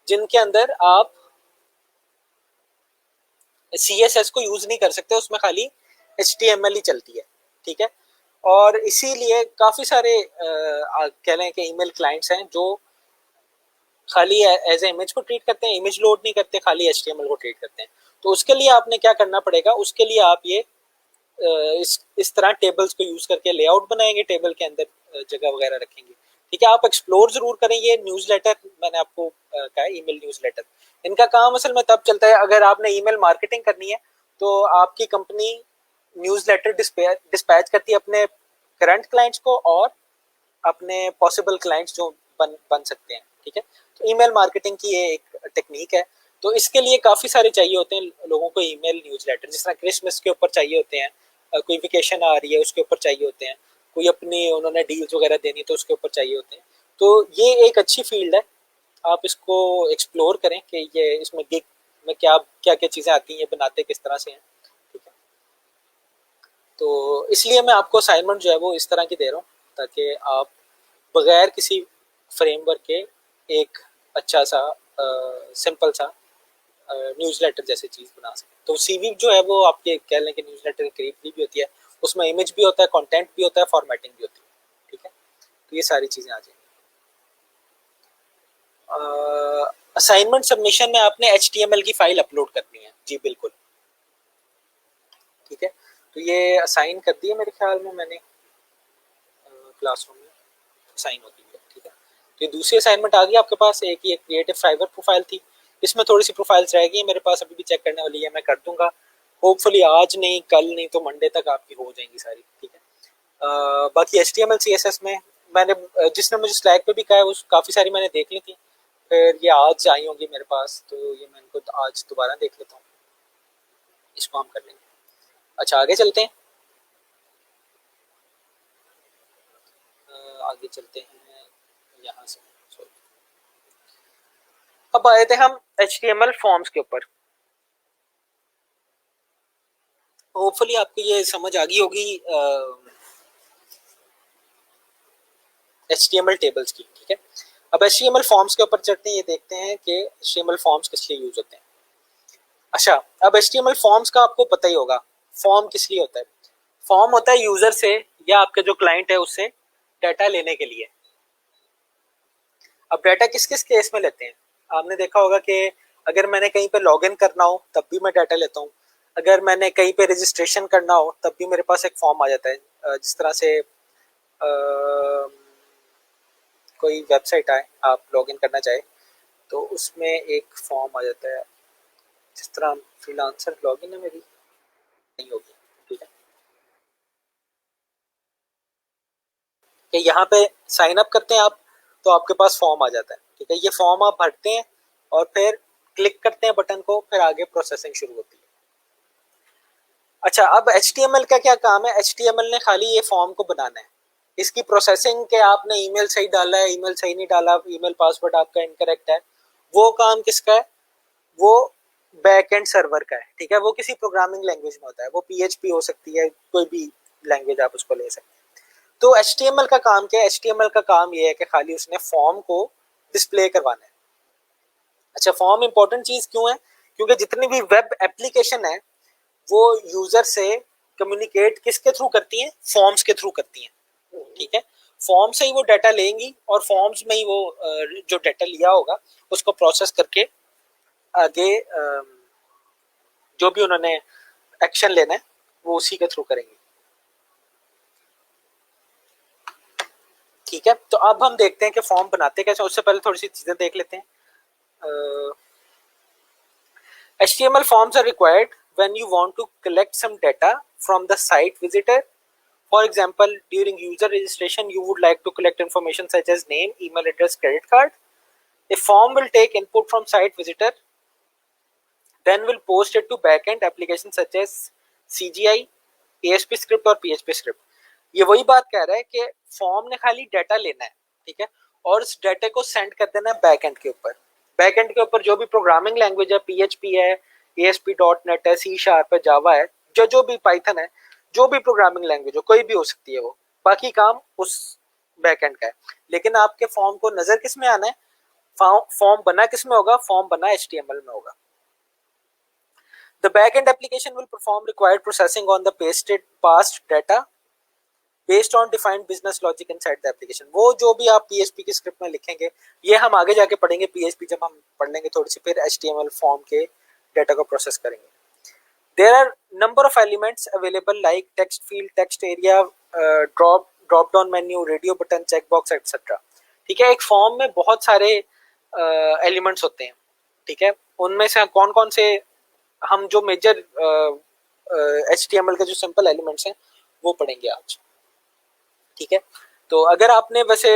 जिनके अंदर आप CSS को यूज नहीं कर सकते, उसमें खाली HTML ही चलती है, ठीक है। और इसीलिए काफ़ी सारे कह लें कि ईमेल क्लाइंट्स हैं जो खाली एज ए इमेज को ट्रीट करते हैं, इमेज लोड नहीं करते, खाली एचटीएमएल को ट्रीट करते हैं। तो उसके लिए आपने क्या करना पड़ेगा, उसके लिए आप ये इस तरह टेबल्स को यूज करके लेआउट बनाएंगे, टेबल के अंदर जगह वगैरह रखेंगे। ठीक है, आप एक्सप्लोर जरूर करें ये न्यूज़लेटर, मैंने आपको कहा ईमेल न्यूज़लेटर। इनका काम असल में तब चलता है अगर आपने ईमेल मार्केटिंग करनी है, तो आपकी कंपनी न्यूज़लेटर डिस्पैच करती है अपने करंट क्लाइंट्स को और अपने पॉसिबल क्लाइंट्स जो बन सकते हैं। ठीक है, तो ईमेल मार्केटिंग की ये एक टेक्निक है। तो इसके लिए काफ़ी सारे चाहिए होते हैं लोगों को ईमेल न्यूज़लेटर, जिस तरह क्रिसमस के ऊपर चाहिए होते हैं, कोई वेकेशन आ रही है उसके ऊपर चाहिए होते हैं, कोई अपनी उन्होंने डील्स वगैरह देनी तो उसके ऊपर चाहिए होते हैं। तो ये एक अच्छी फील्ड है, आप इसको एक्सप्लोर करें कि ये इसमें गिग में क्या क्या क्या चीज़ें आती हैं, ये बनाते किस तरह से हैं। ठीक है, तो इसलिए मैं आपको असाइनमेंट जो है वो इस तरह की दे रहा हूँ ताकि आप बगैर किसी फ्रेमवर्क के एक अच्छा सा सिंपल सा न्यूज़लेटर जैसी चीज़ बना सकें। तो सीवी जो है वो आपके कह लें कि न्यूज़लेटर के करीब भी होती है, उसमें इमेज भी होता है, कंटेंट भी होता है, फॉर्मेटिंग भी होती है। ठीक है, तो ये सारी चीज़ें आ जाएंगी। असाइनमेंट सबमिशन में आपने एचटीएमएल की फाइल अपलोड करनी है। जी बिल्कुल, ठीक है, तो ये असाइन कर दिए मेरे ख्याल में मैंने क्लासरूम में साइन होती है। ठीक है, तो ये दूसरी असाइनमेंट आ गई आपके पास। एक ये क्रिएटिव फाइबर प्रोफाइल थी, इसमें थोड़ी सी प्रोफाइल्स रह गई है मेरे पास, अभी भी चेक करने वाली है, मैं कर दूंगा होपफुली आज नहीं कल नहीं तो मंडे तक आपकी हो जाएंगी सारी। ठीक है, बाकी HTML CSS में मैंने जिसने मुझे स्लैक पे भी कहा है उस काफ़ी सारी मैंने देख ली थी, फिर ये आज आई होंगी मेरे पास, तो ये मैं इनको आज दोबारा देख लेता हूँ, इसको हम कर लेंगे। अच्छा आगे चलते हैं, आगे चलते हैं यहाँ से। अब आए थे हम HTML फॉर्म्स के ऊपर। होपफुली आपको ये समझ आ गई होगी HTML टेबल्स की। ठीक है, अब HTML फॉर्म्स के ऊपर चलते हैं, ये देखते हैं कि HTML फॉर्म्स किस लिए यूज होते हैं। अच्छा, अब HTML फॉर्म्स का आपको पता ही होगा, फॉर्म किस लिए होता है। फॉर्म होता है यूजर से या आपके जो क्लाइंट है उससे डाटा लेने के लिए। अब डाटा किस किस केस में लेते हैं, आपने देखा होगा कि अगर मैंने कहीं पे लॉगिन करना हो तब भी मैं डाटा लेता हूँ, अगर मैंने कहीं पे रजिस्ट्रेशन करना हो तब भी मेरे पास एक फॉर्म आ जाता है। जिस तरह से कोई वेबसाइट आए, आप लॉगिन करना चाहे तो उसमें एक फॉर्म आ जाता है, जिस तरह फ्रीलांसर लॉगिन है मेरी नहीं होगी। ठीक है, कि यहाँ पे साइन अप करते हैं आप तो आपके पास फॉर्म आ जाता है। ठीक है, ये फॉर्म आप भरते हैं और फिर क्लिक करते हैं बटन को, फिर आगे प्रोसेसिंग शुरू होती है। अच्छा, अब HTML का क्या काम है, HTML ने खाली ये फॉर्म को बनाना है, इसकी प्रोसेसिंग के आपने ईमेल सही डाला है, ईमेल सही नहीं डाला, ईमेल पासवर्ड आपका इनकरेक्ट है, वो काम किसका है, वो बैक एंड सर्वर का है। ठीक है, वो किसी प्रोग्रामिंग लैंग्वेज में होता है, वो PHP हो सकती है, कोई भी लैंग्वेज आप उसको ले सकते हैं। तो HTML का काम क्या है, HTML का काम ये है कि खाली उसने फॉर्म को डिस्प्ले करवाना है। अच्छा, फॉर्म इंपॉर्टेंट चीज क्यों है, क्योंकि जितनी भी वेब एप्लीकेशन है वो यूजर से कम्युनिकेट किसके थ्रू करती हैं, फॉर्म्स के थ्रू करती हैं। ठीक है, फॉर्म से ही वो डाटा लेंगी और फॉर्म्स में ही वो जो डाटा लिया होगा उसको प्रोसेस करके आगे जो भी उन्होंने एक्शन लेना है वो उसी के थ्रू करेंगे। ठीक है, तो अब हम देखते हैं कि फॉर्म बनाते कैसे, उससे पहले थोड़ी सी चीजें देख लेते हैं। HTML forms are required when you want to collect some data from the site visitor. For example, during user registration, you would like to collect information such as name, email address, credit card. A form will take input from site visitor, then will post it to backend applications such as CGI, ASP script और PHP script. ये वही बात कह रहा है कि form ने खाली डाटा लेना है, ठीक है, और उस डाटा को सेंड कर देना है बैकएंड के ऊपर। बैकएंड के ऊपर जो भी प्रोग्रामिंग लैंग्वेज है, PHP है, ASP.NET है, C# है, जावा है, जो भी पाइथन है, जो भी प्रोग्रामिंग लैंग्वेज हो, कोई भी हो सकती है वो, बाकी काम उस बैकएंड का है। लेकिन आपके फॉर्म को नजर किस में आना है, फॉर्म बना किस में होगा, फॉर्म बना HTML में होगा। The backend application will perform required processing on the pasted past data based on defined business logic inside the application. वो जो भी आप पीएचपी की स्क्रिप्ट में लिखेंगे, ये हम आगे जाके पढ़ेंगे पीएचपी जब हम पढ़ लेंगे थोड़ी सी, फिर एचटीएमएल फॉर्म के डाटा को प्रोसेस करेंगे। There are number of elements available like text field, text area, drop down menu, radio button, check box etcetera. ठीक है, एक फॉर्म में बहुत सारे एलिमेंट्स होते हैं। ठीक है, उनमें से कौन कौन से हम जो मेजर एचटीएमएल के जो सिंपल एलिमेंट्स हैं वो पढ़ेंगे आज। ठीक है, तो अगर आपने वैसे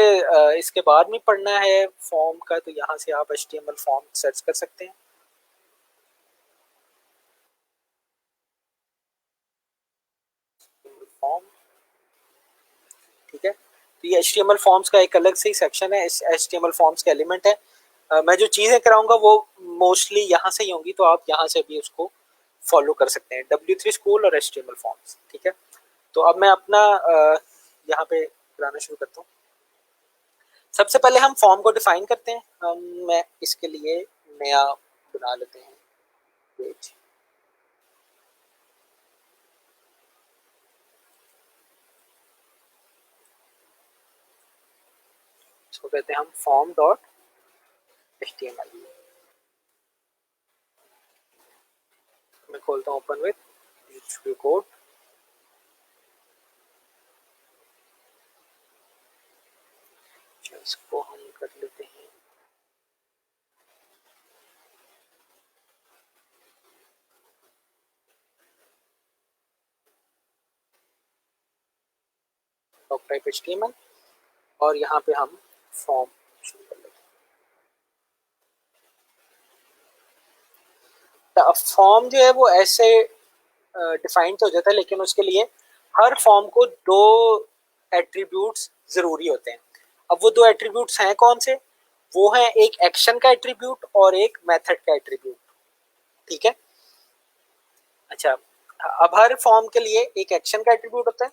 इसके बाद में पढ़ना है फॉर्म का, तो यहाँ से आप एचटीएमएल फॉर्म सर्च कर सकते हैं। फॉर्म, ठीक है, तो ये एचटीएमएल फॉर्म्स का एक अलग से ही सेक्शन है, एचटीएमएल फॉर्म्स के एलिमेंट है। मैं जो चीजें कराऊंगा वो मोस्टली यहाँ से ही होंगी, तो आप यहाँ से भी उसको फॉलो कर सकते हैं, W3 स्कूल और एचटीएमएल फॉर्म्स। ठीक है, तो अब मैं अपना यहाँ पे कराना शुरू करता हूँ। सबसे पहले हम फॉर्म को डिफाइन करते हैं। मैं इसके लिए नया बना लेते हैं पेज। इसको कहते हैं हम फॉर्म डॉट एचटीएमएल। मैं खोलता हूँ ओपन विद कोड। इसको हम कर लेते हैं डॉक टाइप एचटीएमएल, और यहाँ पे हम फॉर्म शुरू कर लेते हैं। फॉर्म जो है वो ऐसे डिफाइन तो हो जाता है, लेकिन उसके लिए हर फॉर्म को दो एट्रीब्यूट्स जरूरी होते हैं। अब वो दो एट्रीब्यूट्स हैं कौन से? वो है एक एक्शन का एट्रीब्यूट और एक मेथड का एट्रीब्यूट। ठीक है, अच्छा, अब हर फॉर्म के लिए एक एक्शन का एट्रीब्यूट होता है,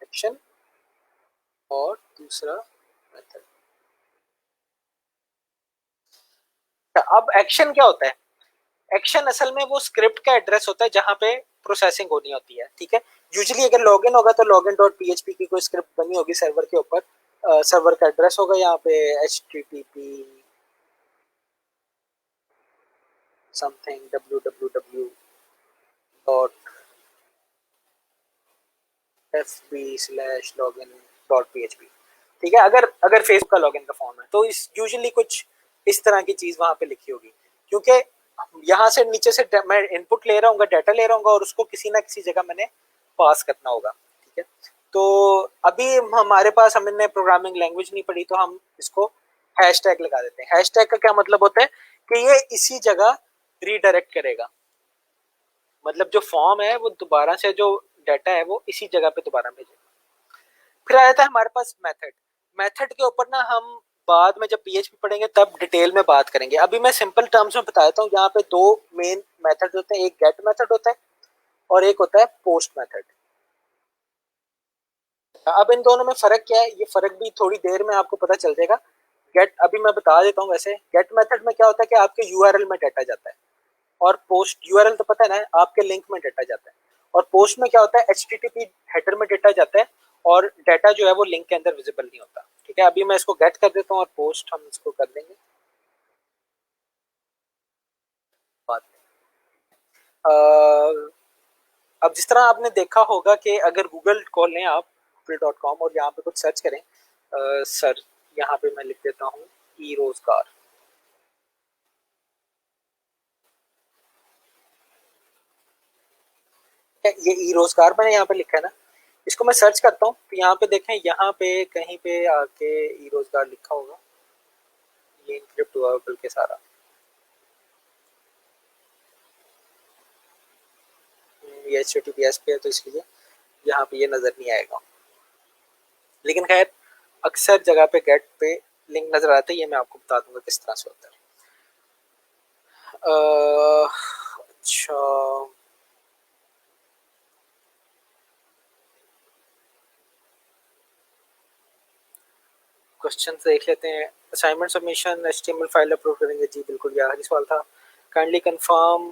एक्शन, और दूसरा मेथड। अब एक्शन क्या होता है? एक्शन असल में वो स्क्रिप्ट का एड्रेस होता है जहां पे प्रोसेसिंग होनी होती है। ठीक है, यूजुअली अगर लॉगिन होगा तो लॉगिन डॉट पीएचपी की कोई स्क्रिप्ट बनी होगी सर्वर के ऊपर, सर्वर का एड्रेस होगा यहाँ पे http something www dot fb/login.php। ठीक है, अगर अगर फेसबुक का लॉगिन का फॉर्म है तो इस यूजुअली कुछ इस तरह की चीज वहां पे लिखी होगी, क्योंकि यहाँ से नीचे से मैं इनपुट ले रहा हूँ, डाटा ले रहा हूँ, और उसको किसी ना किसी जगह मैंने पास करना होगा। ठीक है, तो अभी हमारे पास, हमने प्रोग्रामिंग लैंग्वेज नहीं पढ़ी, तो हम इसको हैश टैग लगा देते हैं। हैश टैग का क्या मतलब होता है कि ये इसी जगह रीडायरेक्ट करेगा, मतलब जो फॉर्म है वो दोबारा से जो डाटा है वो इसी जगह पे दोबारा भेजेगा। फिर आया था हमारे पास मेथड। मेथड के ऊपर ना हम बाद में जब पीएचपी पढ़ेंगे तब डिटेल में बात करेंगे, अभी मैं सिंपल टर्म्स में बता देता हूँ। यहाँ पे दो मेन मेथड होते हैं, एक गेट मेथड होता है और एक होता है पोस्ट मेथड। अब इन दोनों में फर्क क्या है, ये फर्क भी थोड़ी देर में आपको पता चल जाएगा। गेट अभी मैं बता देता हूँ। वैसे गेट मेथड में क्या होता है कि आपके यूआरएल में डाटा जाता है, और पोस्ट, यूआरएल तो पता है ना, आपके लिंक में डाटा जाता है। और पोस्ट में क्या होता है, एचटीटीपी हेडर में डाटा जाता है, और डाटा जो है वो लिंक के अंदर विजिबल नहीं होता। ठीक है, अभी मैं इसको गेट कर देता हूँ और पोस्ट हम इसको कर देंगे बाद में। अब जिस तरह आपने देखा होगा कि अगर गूगल खोल लें आप google.com और यहाँ पे कुछ सर्च करें, सर यहाँ पे मैं लिख देता हूँ ई रोजगार। ये ई रोजगार मैंने यहाँ पे लिखा है ना, इसको मैं सर्च करता हूँ तो यहाँ पे देखें, यहाँ पे कहीं पे आके ई रोजगार लिखा होगा, ये इनक्रिप्ट हुआ बल्कि सारा। ये HTTPS पे है तो इसलिए यहाँ पे ये नजर नहीं आएगा, लेकिन खैर अक्सर जगह पे गेट पे लिंक नजर आते हैं। ये मैं आपको बता दूंगा किस तरह से होता है। अच्छा, क्वेश्चन देख लेते हैं। Assignment submission HTML file upload करेंगे जी बिल्कुल, ये आखिरी सवाल था। Kindly confirm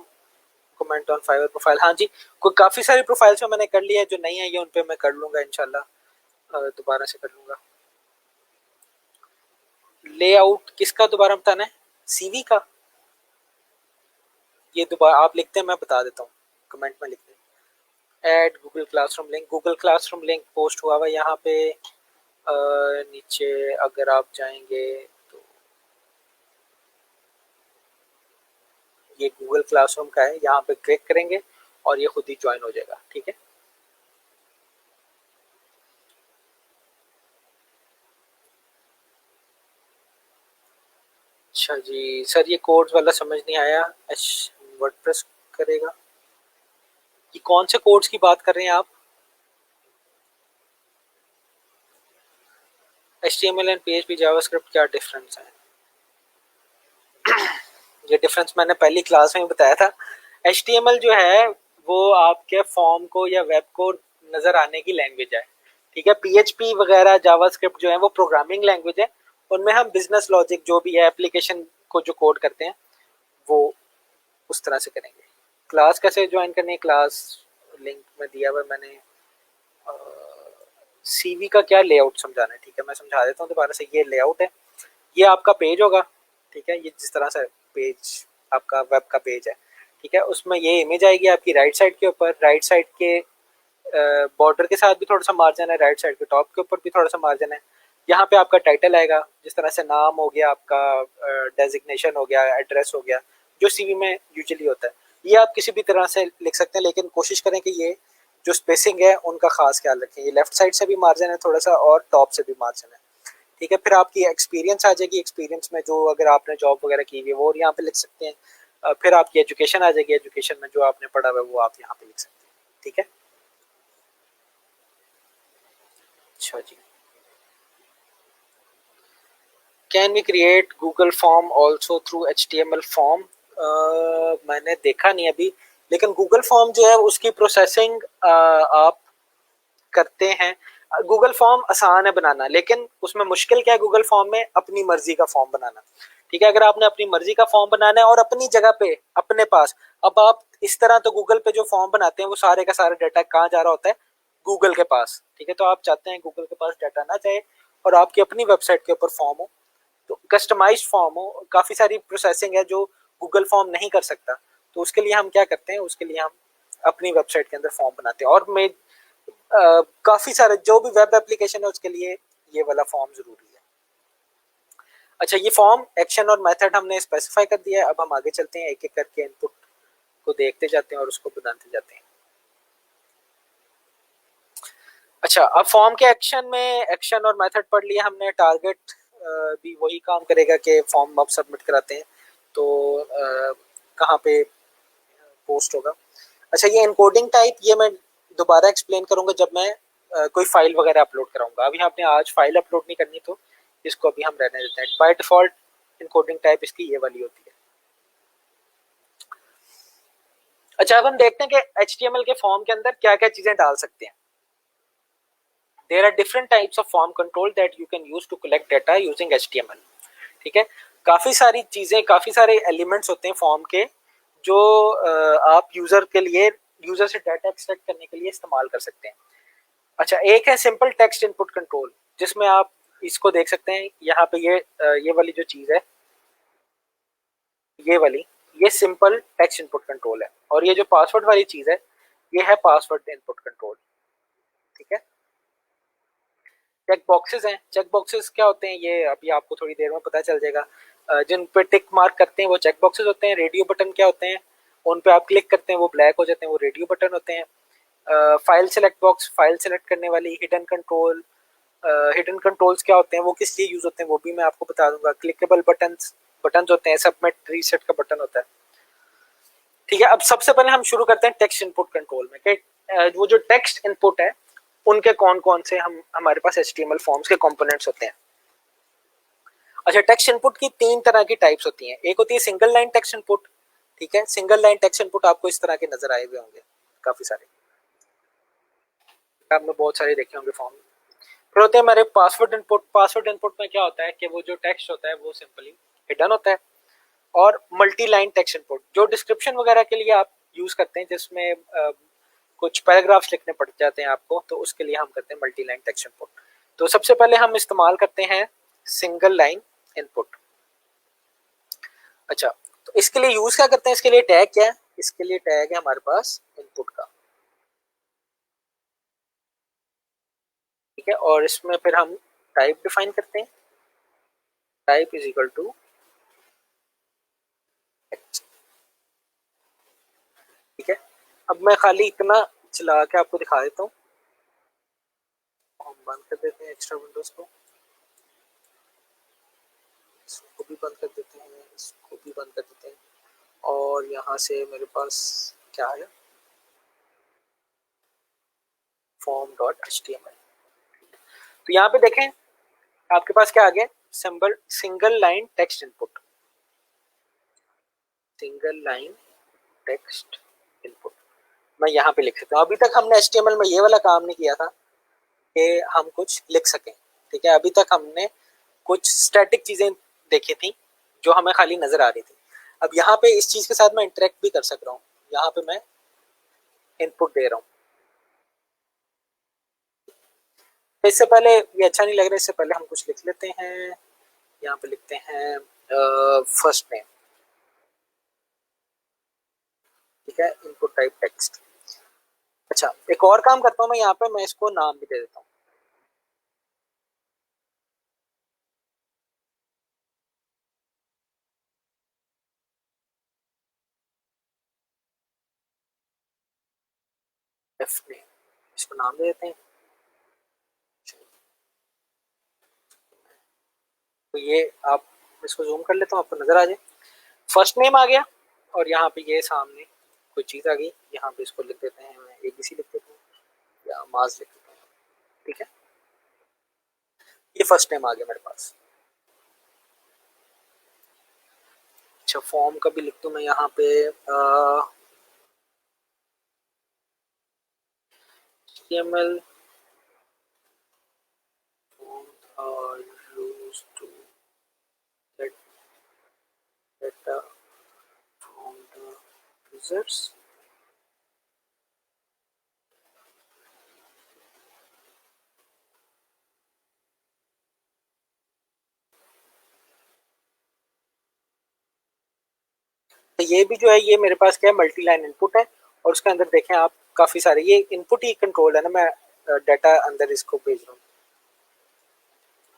comment on Fiverr profile. हाँ जी, कोई काफ़ी सारी प्रोफाइल्स में मैंने कर लिया है, जो नहीं है ये उन पे मैं कर लूँगा इंशाल्लाह, दोबारा से कर लूँगा। लेआउट किसका दोबारा बताना है? CV का? ये दोबारा आप लिखते हैं, मैं बता देता हूँ, कमेंट में लिखते हैं। Add Google classroom link, Google classroom link post हुआ हुआ यहाँ पे नीचे अगर आप जाएंगे तो ये गूगल क्लासरूम का है, यहाँ पे क्लिक करेंगे और ये खुद ही ज्वाइन हो जाएगा, ठीक है। अच्छा जी सर, ये कोड्स वाला समझ नहीं आया। वर्डप्रेस करेगा, ये कौन से कोड्स की बात कर रहे हैं आप? HTML एंड PHP जावास्क्रिप्ट क्या डिफरेंस है? ये डिफरेंस मैंने पहली क्लास में बताया था। HTML जो है वो आपके फॉर्म को या वेब को नजर आने की लैंग्वेज है, ठीक है। PHP वगैरह जावास्क्रिप्ट जो है वो प्रोग्रामिंग लैंग्वेज है, उनमें हम बिजनेस लॉजिक जो भी है एप्लीकेशन को जो कोड करते हैं वो उस तरह से करेंगे। क्लास कैसे ज्वाइन करनी है? क्लास लिंक में दिया हुआ मैंने। CV का क्या लेआउट समझाना है? ठीक है मैं समझा देता हूँ दोबारा से। ये लेआउट है, ये आपका पेज होगा, ठीक है। ये जिस तरह से पेज आपका वेब का पेज है, ठीक है, उसमें ये इमेज आएगी आपकी राइट साइड के ऊपर। राइट साइड के बॉर्डर के साथ भी थोड़ा सा मार्जिन है, राइट साइड के टॉप के ऊपर भी थोड़ा सा मार्जिन है। यहाँ पे आपका टाइटल आएगा, जिस तरह से नाम हो गया आपका, डेजिग्नेशन हो गया, एड्रेस हो गया, जो CV में यूजुअली होता है। ये आप किसी भी तरह से लिख सकते हैं, लेकिन कोशिश करें कि ये जो स्पेसिंग है उनका खास ख्याल रखें। ये लेफ्ट साइड से भी मार्जिन है थोड़ा सा और टॉप से भी मार्जिन है, ठीक है। फिर आपकी एक्सपीरियंस आ जाएगी, एक्सपीरियंस में जो अगर आपने जॉब वगैरह की हुई है वो यहाँ पे लिख सकते हैं। फिर आपकी एजुकेशन आ जाएगी, एजुकेशन में जो आपने पढ़ा हुआ है वो आप यहाँ पे लिख सकते हैं, ठीक है। अच्छा जी, can we create Google form also through HTML form? मैंने देखा नहीं अभी, लेकिन गूगल फॉर्म जो है उसकी प्रोसेसिंग आप करते हैं। गूगल फॉर्म आसान है बनाना, लेकिन उसमें मुश्किल क्या है गूगल फॉर्म में? अपनी मर्जी का फॉर्म बनाना, ठीक है। अगर आपने अपनी मर्जी का फॉर्म बनाना है और अपनी जगह पे अपने पास, अब आप इस तरह तो गूगल पे जो फॉर्म बनाते हैं वो सारे का सारा डाटा कहाँ जा रहा होता है? गूगल के पास, ठीक है। तो आप चाहते हैं गूगल के पास डाटा ना जाए और आपकी अपनी वेबसाइट के ऊपर फॉर्म हो, तो कस्टमाइज्ड फॉर्म हो। काफी सारी प्रोसेसिंग है जो गूगल फॉर्म नहीं कर सकता, तो उसके लिए हम क्या करते हैं? उसके लिए हम अपनी वेबसाइट के अंदर फॉर्म बनाते हैं। और मैं काफी सारे जो भी वेब एप्लीकेशन है उसके लिए ये वाला फॉर्म जरूरी है। अच्छा, ये फॉर्म एक्शन और मेथड हमने स्पेसिफाई कर दिया है। अब हम आगे चलते हैं, एक एक करके इनपुट को देखते जाते हैं और उसको बनाते जाते हैं। अच्छा, अब फॉर्म के एक्शन में एक्शन और मेथड पढ़ लिया हमने। टारगेट भी वही काम करेगा कि फॉर्म अब सबमिट कराते हैं तो कहाँ पे पोस्ट होगा। अच्छा, ये इनकोडिंग टाइप ये मैं दोबारा एक्सप्लेन करूंगा जब मैं कोई फाइल वगैरह अपलोड कराऊंगा। अभी हमने आज फाइल अपलोड नहीं करनी, तो इसको अभी हम रहने देते हैं। बाय डिफॉल्ट इनकोडिंग टाइप इसकी ये वाली होती है। अच्छा, अब हम देखते हैं कि HTML के फॉर्म के अंदर क्या क्या चीजें डाल सकते हैं। There are different types of form control that you can use to collect data using HTML, ठीक है। काफी सारी चीजें, काफी सारे एलिमेंट्स होते हैं फॉर्म के जो आप यूजर के लिए, यूजर से डाटा एक्सट्रैक्ट करने के लिए इस्तेमाल कर सकते हैं। अच्छा, एक है सिंपल टेक्स्ट इनपुट कंट्रोल, जिसमें आप इसको देख सकते हैं यहाँ पे ये वाली जो चीज है, ये वाली, ये सिंपल टेक्स्ट इनपुट कंट्रोल है। और ये जो पासवर्ड वाली चीज है ये है पासवर्ड इनपुट कंट्रोल, ठीक है। चेक बॉक्सेस हैं, चेक बॉक्सेस क्या होते हैं ये अभी आपको थोड़ी देर में पता चल जाएगा। जिन पे टिक मार्क करते हैं वो चेक बॉक्सेस होते हैं। रेडियो बटन क्या होते हैं? उन पे आप क्लिक करते हैं वो ब्लैक हो जाते हैं, वो रेडियो बटन होते हैं। File select box, file select करने वाली। हिडन कंट्रोल, हिडन कंट्रोल्स क्या होते हैं, वो किस लिए यूज होते हैं वो भी मैं आपको बता दूंगा। क्लिकेबल बटन्स, बटन्स होते हैं। सबमिट रीसेट का बटन होता है, ठीक है। अब सबसे पहले हम शुरू करते हैं टेक्स्ट इनपुट कंट्रोल में कि वो जो टेक्स्ट इनपुट है उनके कौन कौन से हम हमारे पास HTML फॉर्म्स के कंपोनेंट्स होते हैं। अच्छा, टेक्स्ट इनपुट की तीन तरह की टाइप्स होती हैं। एक होती है सिंगल लाइन टेक्स्ट इनपुट, ठीक है। सिंगल लाइन टेक्स्ट इनपुट आपको इस तरह के नजर आए हुए होंगे काफी सारे, आपने बहुत सारे देखे होंगे फॉर्म। फिर होते हैं हमारे पासवर्ड इनपुट। पासवर्ड इनपुट में क्या होता है कि वो जो टेक्स्ट होता है वो सिंपली हिडन होता है। और मल्टी लाइन टेक्स्ट इनपुट जो डिस्क्रिप्शन वगैरह के लिए आप यूज करते हैं, जिसमें कुछ पैराग्राफ्स लिखने पड़ जाते हैं आपको, तो उसके लिए हम करते हैं मल्टी लाइन टेक्स्ट इनपुट। तो सबसे पहले हम इस्तेमाल करते हैं सिंगल लाइन इनपुट। अच्छा, तो इसके लिए यूज क्या करते हैं, इसके लिए टैग क्या है, इसके लिए टैग है हमारे पास इनपुट का। ठीक है, और इसमें फिर हम टाइप डिफाइन करते हैं, type is equal to text. ठीक है, अब मैं खाली इतना चला के आपको दिखा देता हूँ। हम बंद कर देते हैं एक्स्ट्रा विंडोज को, इसको भी बंद कर देते हैं, इसको भी बंद कर देते हैं, और यहाँ से मेरे पास क्या है, form dot H T M L. तो यहाँ पे देखें आपके पास क्या आ गया, symbol single line text input, single line text input मैं यहाँ पे लिख सकता हूँ। अभी तक हमने HTML में ये वाला काम नहीं किया था कि हम कुछ लिख सकें। ठीक है, अभी तक हमने कुछ स्टैटिक चीजें देखी थी जो हमें खाली नजर आ रही थी। अब यहाँ पे इस चीज के साथ मैं इंटरेक्ट भी कर सक रहा हूँ, यहाँ पे मैं इनपुट दे रहा हूँ। इससे पहले ये अच्छा नहीं लग रहा, इससे पहले हम कुछ लिख लेते हैं। यहाँ पे लिखते हैं फर्स्ट नेम। ठीक है, इनपुट टाइप टेक्स्ट। अच्छा, एक और काम करता हूँ मैं, यहाँ पे मैं इसको नाम भी दे देता हूँ। एफ नेम, इसको नाम दे देते हैं। तो ये आप, इसको जूम कर लेता हूँ आपको नजर आ जाए, फर्स्ट नेम आ गया, और यहाँ पे ये सामने कोई चीज आ गई, यहाँ पे इसको लिख देते हैं, मैं ABC लिख देता हूँ या मास लिख देता हूँ। ठीक है, ये फर्स्ट नेम आ गया मेरे पास। अच्छा, फॉर्म का भी लिख दूँ मैं यहाँ पे, HTML forms are used to get data from the users. तो ये भी जो है, ये मेरे पास क्या है, मल्टी लाइन इनपुट है, और उसके अंदर देखें आप काफी सारे, ये इनपुट ही कंट्रोल है ना, मैं डाटा अंदर इसको भेज रहा हूँ।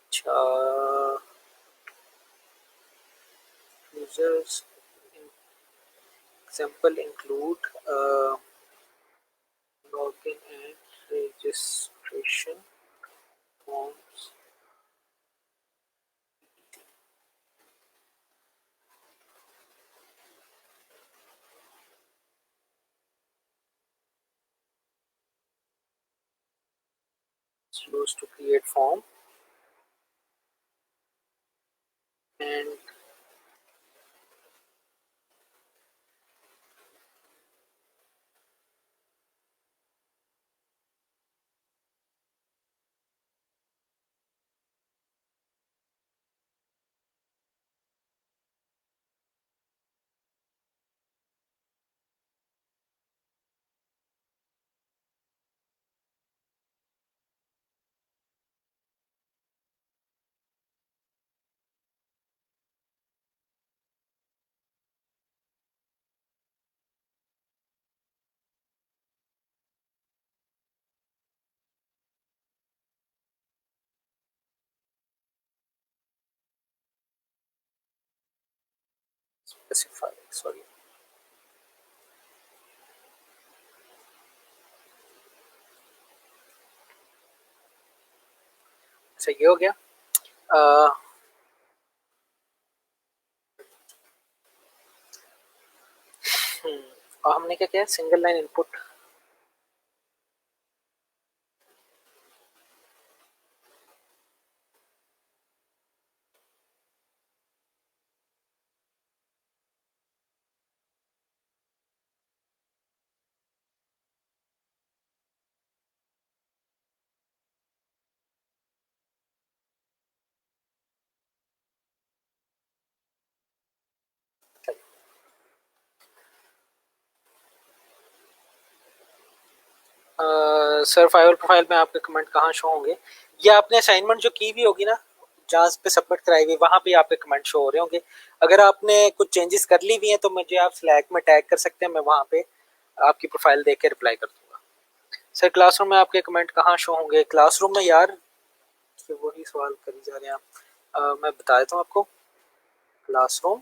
अच्छा, users example include login and registration forms. It's used to create form and specify, sorry। अच्छा, ये हो गया। और हमने क्या किया, single line input, sir Fiverr profile में आपके कमेंट कहाँ शो होंगे? ये आपने असाइनमेंट जो की हुई होगी ना, जहाँ पे सबमिट कराई हुई, वहाँ पे आपके कमेंट शो हो रहे होंगे। अगर आपने कुछ चेंजेस कर ली हुई हैं तो मुझे आप स्लैक में टैग कर सकते हैं, मैं वहाँ पे आपकी प्रोफाइल देख के रिप्लाई कर दूंगा। सर क्लासरूम में आपके कमेंट कहाँ शो होंगे? क्लासरूम में यार वही सवाल करी जा रहे हैं आप। मैं बता देता हूँ आपको। क्लासरूम,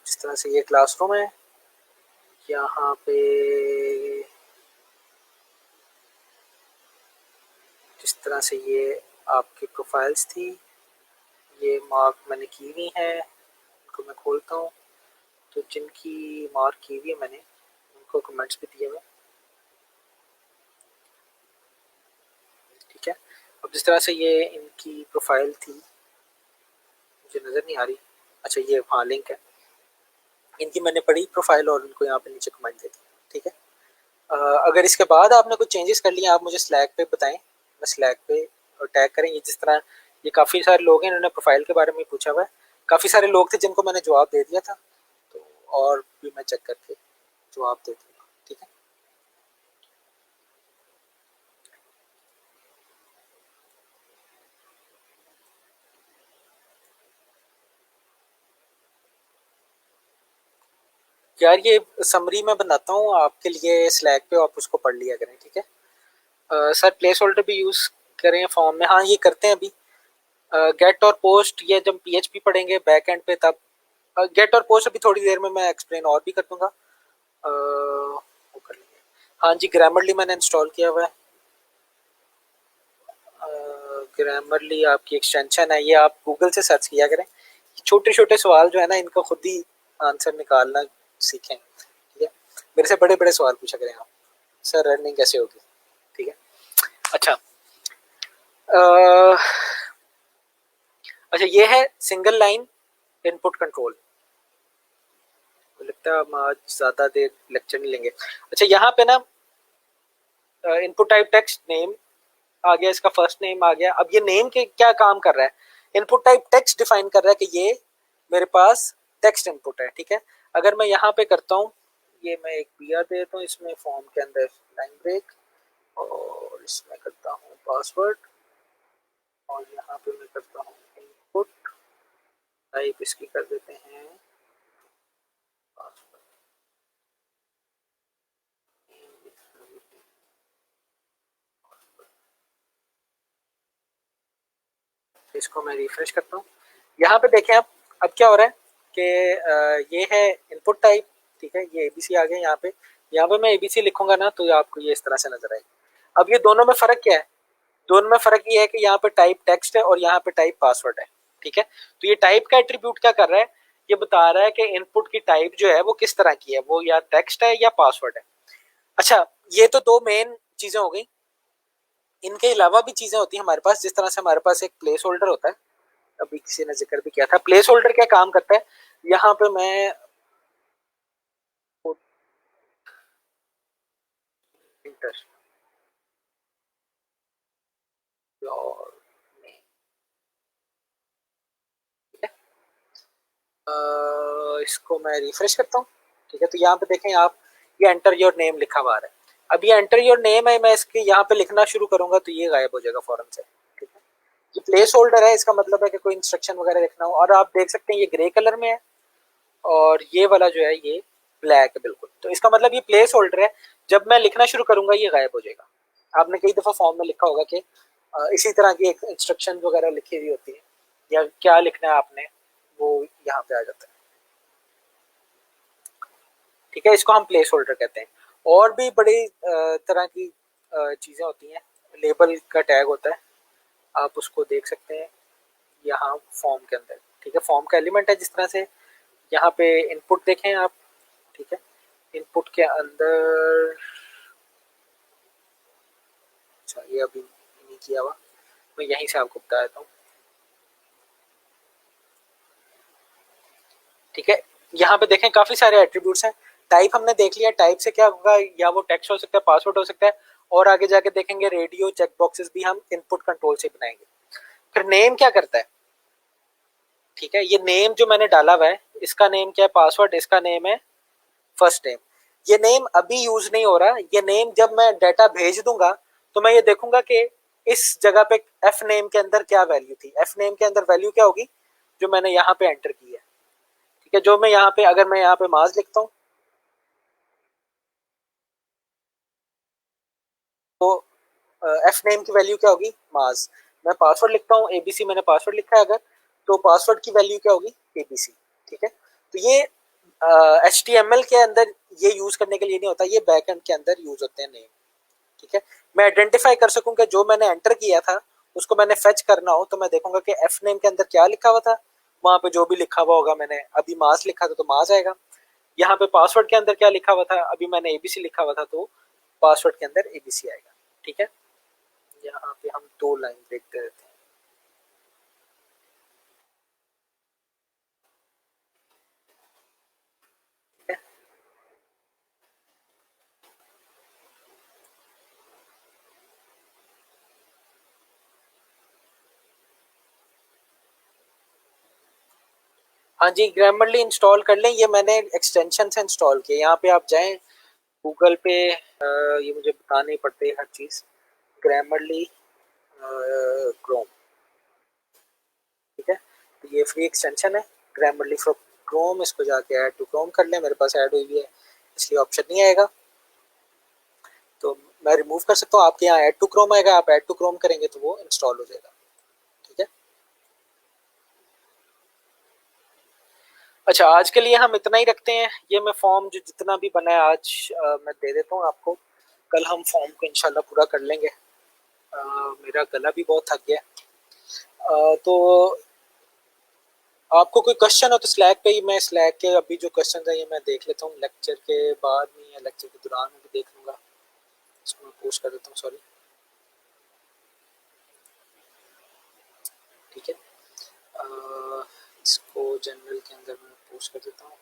जिस तरह से ये क्लासरूम है, यहाँ पे जिस तरह से ये आपकी प्रोफाइल्स थी, ये मार्क मैंने की हुई है, इनको मैं खोलता हूँ तो जिनकी मार्क की हुई है मैंने उनको कमेंट्स भी दिए हुए। ठीक है, अब जिस तरह से ये इनकी प्रोफाइल थी, मुझे नज़र नहीं आ रही, अच्छा ये हाँ लिंक है, इनकी मैंने पढ़ी प्रोफाइल और इनको यहाँ पे नीचे कमेंट दे दिया। ठीक है, अगर इसके बाद आपने कुछ चेंजेस कर लिए आप मुझे स्लैक पे बताएं, मैं स्लैक पे टैग करें। ये जिस तरह ये काफ़ी सारे लोग हैं, इन्होंने प्रोफाइल के बारे में पूछा हुआ है, काफ़ी सारे लोग थे जिनको मैंने जवाब दे दिया था, तो और भी मैं चेक करके जवाब दे दूँगा। ठीक है, यार ये समरी मैं बनाता हूँ आपके लिए स्लैक पे, आप उसको पढ़ लिया करें। ठीक है, सर प्लेस होल्डर भी यूज़ करें फॉर्म में? हाँ ये करते हैं अभी। गेट और पोस्ट, ये जब पीएचपी पढ़ेंगे बैक एंड पे तब। गेट और पोस्ट अभी थोड़ी देर में मैं एक्सप्लेन और भी कर दूंगा, वो कर लेंगे। हाँ जी, ग्रामरली मैंने इंस्टॉल किया हुआ है। ग्रामरली आपकी एक्सटेंशन है, ये आप गूगल से सर्च किया करें। छोटे छोटे सवाल जो है ना, इनका खुद ही आंसर निकालना सीखें। ठीक है, मेरे से बड़े बड़े सवाल पूछा करें आप, सर रनिंग कैसे होगी। ठीक है, अच्छा अच्छा ये है सिंगल लाइन इनपुट कंट्रोल। लगता है हम आज ज़्यादा देर लेक्चर नहीं लेंगे। अच्छा यहाँ पे ना इनपुट टाइप टेक्स्ट नेम आ गया, इसका फर्स्ट नेम आ गया। अब ये नेम के क्या काम कर रहा है? इनपुट टाइप टेक्स्ट डिफाइन कर रहा है कि ये मेरे पास टेक्स्ट इनपुट है। ठीक है, अगर मैं यहाँ पे करता हूँ, ये मैं एक बी आर दे देता हूँ इसमें फॉर्म के अंदर लाइन ब्रेक, और इसमें करता हूँ पासवर्ड, और यहाँ पे मैं करता हूँ इनपुट टाइप, इसकी कर देते हैं पासवर्ड। इसको मैं रिफ्रेश करता हूँ, यहाँ पे देखें आप। अब क्या हो रहा है कि ये है इनपुट टाइप। ठीक है, ये एबीसी आ गया यहाँ पे मैं एबीसी लिखूंगा ना तो आपको ये इस तरह से नजर आएगा। अब ये दोनों में फर्क क्या है? दोनों में फर्क ये है कि यहाँ पे टाइप टेक्स्ट है और यहाँ पे टाइप पासवर्ड है। ठीक है, तो ये टाइप का एट्रीब्यूट क्या कर रहा है? ये बता रहा है कि इनपुट की टाइप जो है वो किस तरह की है, वो या टेक्स्ट है या पासवर्ड है। अच्छा, ये तो दो मेन चीजें हो गई। इनके अलावा भी चीजें होती हैं हमारे पास, जिस तरह से हमारे पास एक प्लेस होल्डर होता है, अभी किसी ने जिक्र भी किया था। प्लेस होल्डर क्या काम करता है? यहाँ पे मैं इंटर योर नेम, इसको मैं रिफ्रेश करता हूँ। ठीक है, तो यहाँ पे देखें आप, ये एंटर योर नेम लिखा हुआ है। अब ये एंटर योर नेम है, मैं इसके यहाँ पे लिखना शुरू करूंगा तो ये गायब हो जाएगा फौरन से। ठीक है, ये प्लेस होल्डर है, इसका मतलब है कि कोई इंस्ट्रक्शन वगैरह लिखना हो। और आप देख सकते हैं ये ग्रे कलर में है और ये वाला जो है ये ब्लैक है बिल्कुल, तो इसका मतलब ये प्लेस होल्डर है। जब मैं लिखना शुरू करूंगा ये गायब हो जाएगा। आपने कई दफा फॉर्म में लिखा होगा कि इसी तरह की एक इंस्ट्रक्शन वगैरह लिखी हुई होती है, या क्या लिखना है आपने, वो यहाँ पे आ जाता है। ठीक है, इसको हम प्लेस होल्डर कहते हैं। और भी बड़ी तरह की चीज़ें होती हैं। लेबल का टैग होता है, आप उसको देख सकते हैं यहाँ फॉर्म के अंदर। ठीक है, फॉर्म का एलिमेंट है, जिस तरह से यहाँ पे इनपुट देखें आप। ठीक है, इनपुट के अंदर, अच्छा ये अभी नहीं किया हुआ, मैं यहीं से आपको बता देता हूँ। ठीक है, यहाँ पे देखें काफी सारे एट्रीब्यूट्स हैं। टाइप हमने देख लिया, टाइप से क्या होगा, या वो टेक्स्ट हो सकता है, पासवर्ड हो सकता है, और आगे जाके देखेंगे रेडियो चेक बॉक्सेस भी हम इनपुट कंट्रोल से बनाएंगे। फिर नेम क्या करता है? ठीक है, ये नेम जो मैंने डाला हुआ है, इसका नेम क्या है? पासवर्ड, इसका नेम है फर्स्ट नेम। ये नेम अभी यूज नहीं हो रहा, ये नेम जब मैं डाटा भेज दूंगा तो मैं ये देखूंगा कि इस जगह पे एफ नेम के अंदर क्या वैल्यू थी। एफ नेम के अंदर वैल्यू क्या होगी, जो मैंने यहाँ पे एंटर की है। ठीक है, जो मैं यहाँ पे, अगर मैं यहाँ पे मास लिखता हूँ तो एफ नेम की वैल्यू क्या होगी, मास। मैं पासवर्ड लिखता हूँ एबीसी, मैंने पासवर्ड लिखा है अगर, तो पासवर्ड की वैल्यू क्या होगी, एबीसी। ठीक है, तो ये एच टी एम एल के अंदर ये यूज करने के लिए नहीं होता, ये बैकएंड के अंदर यूज होते हैं नेम। ठीक है, मैं आइडेंटिफाई कर सकूं कि जो मैंने एंटर किया था उसको मैंने फेच करना हो, तो मैं देखूंगा कि एफ नेम के अंदर क्या लिखा हुआ था, वहां पे जो भी लिखा हुआ होगा, मैंने अभी मास लिखा था तो मास आएगा। यहाँ पे पासवर्ड के अंदर क्या लिखा हुआ था, अभी मैंने एबीसी लिखा हुआ था तो पासवर्ड के अंदर एबीसी आएगा। ठीक है, यहाँ पे हम दो लाइन ब्रेक दे देते हैं। ठीक है, हाँ जी, ग्रामरली इंस्टॉल कर लें, ये मैंने एक्सटेंशन से इंस्टॉल किया। यहाँ पे आप जाएं गूगल पे, ये मुझे बतानी पड़ती है हर चीज़, ग्रामरली क्रोम। ठीक है, तो ये फ्री एक्सटेंशन है ग्रामरली फॉर क्रोम, इसको जाके ऐड टू क्रोम कर लें, मेरे पास ऐड हुई भी है इसलिए ऑप्शन नहीं आएगा, तो मैं रिमूव कर सकता हूँ। आपके यहाँ ऐड टू क्रोम आएगा, आप ऐड टू क्रोम करेंगे तो वो इंस्टॉल हो जाएगा। ठीक है, अच्छा आज के लिए हम इतना ही रखते हैं। ये मैं फॉर्म जो जितना भी बना है आज मैं दे देता हूँ आपको, कल हम फॉर्म को इंशाल्लाह पूरा कर लेंगे। मेरा गला भी बहुत थक गया। तो आपको कोई क्वेश्चन हो तो स्लैक पे ही, मैं स्लैक के अभी जो क्वेश्चन है ये मैं देख लेता हूँ, लेक्चर के बाद में या लेक्चर के दौरान में भी देख लूंगा, इसको मैं पोस्ट कर देता हूँ, सॉरी। ठीक है, इसको जनरल के अंदर मैं पोस्ट कर देता हूँ।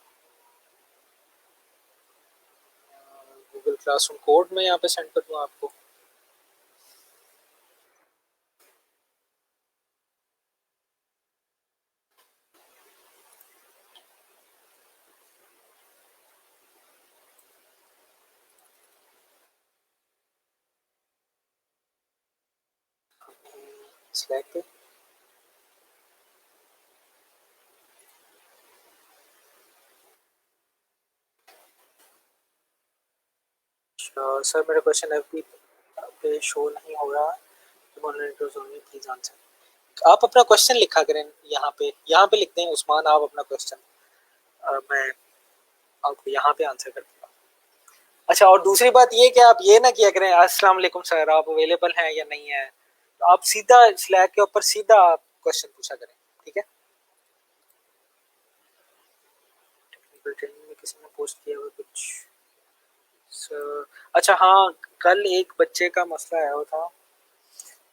गूगल क्लासरूम कोड में यहाँ पे सेंड कर दूँ आपको। स्लैक पे सर मेरा क्वेश्चन अभी पे शो नहीं हो रहा, प्लीज आंसर। आप अपना क्वेश्चन लिखा करें यहाँ पे, यहाँ पे लिखते हैं उस्मान, आप अपना क्वेश्चन, मैं आपको यहाँ पे आंसर कर दूंगा। अच्छा, और दूसरी बात ये कि आप ये ना किया करें अस्सलाम वालेकुम सर आप अवेलेबल हैं या नहीं है, तो आप सीधा स्लैक के ऊपर सीधा क्वेश्चन पूछा करें। ठीक है, टेक्निकल ट्रेनिंग में किसी ने पोस्ट किया हुआ कुछ सर? अच्छा हाँ, कल एक बच्चे का मसला आया हुआ था।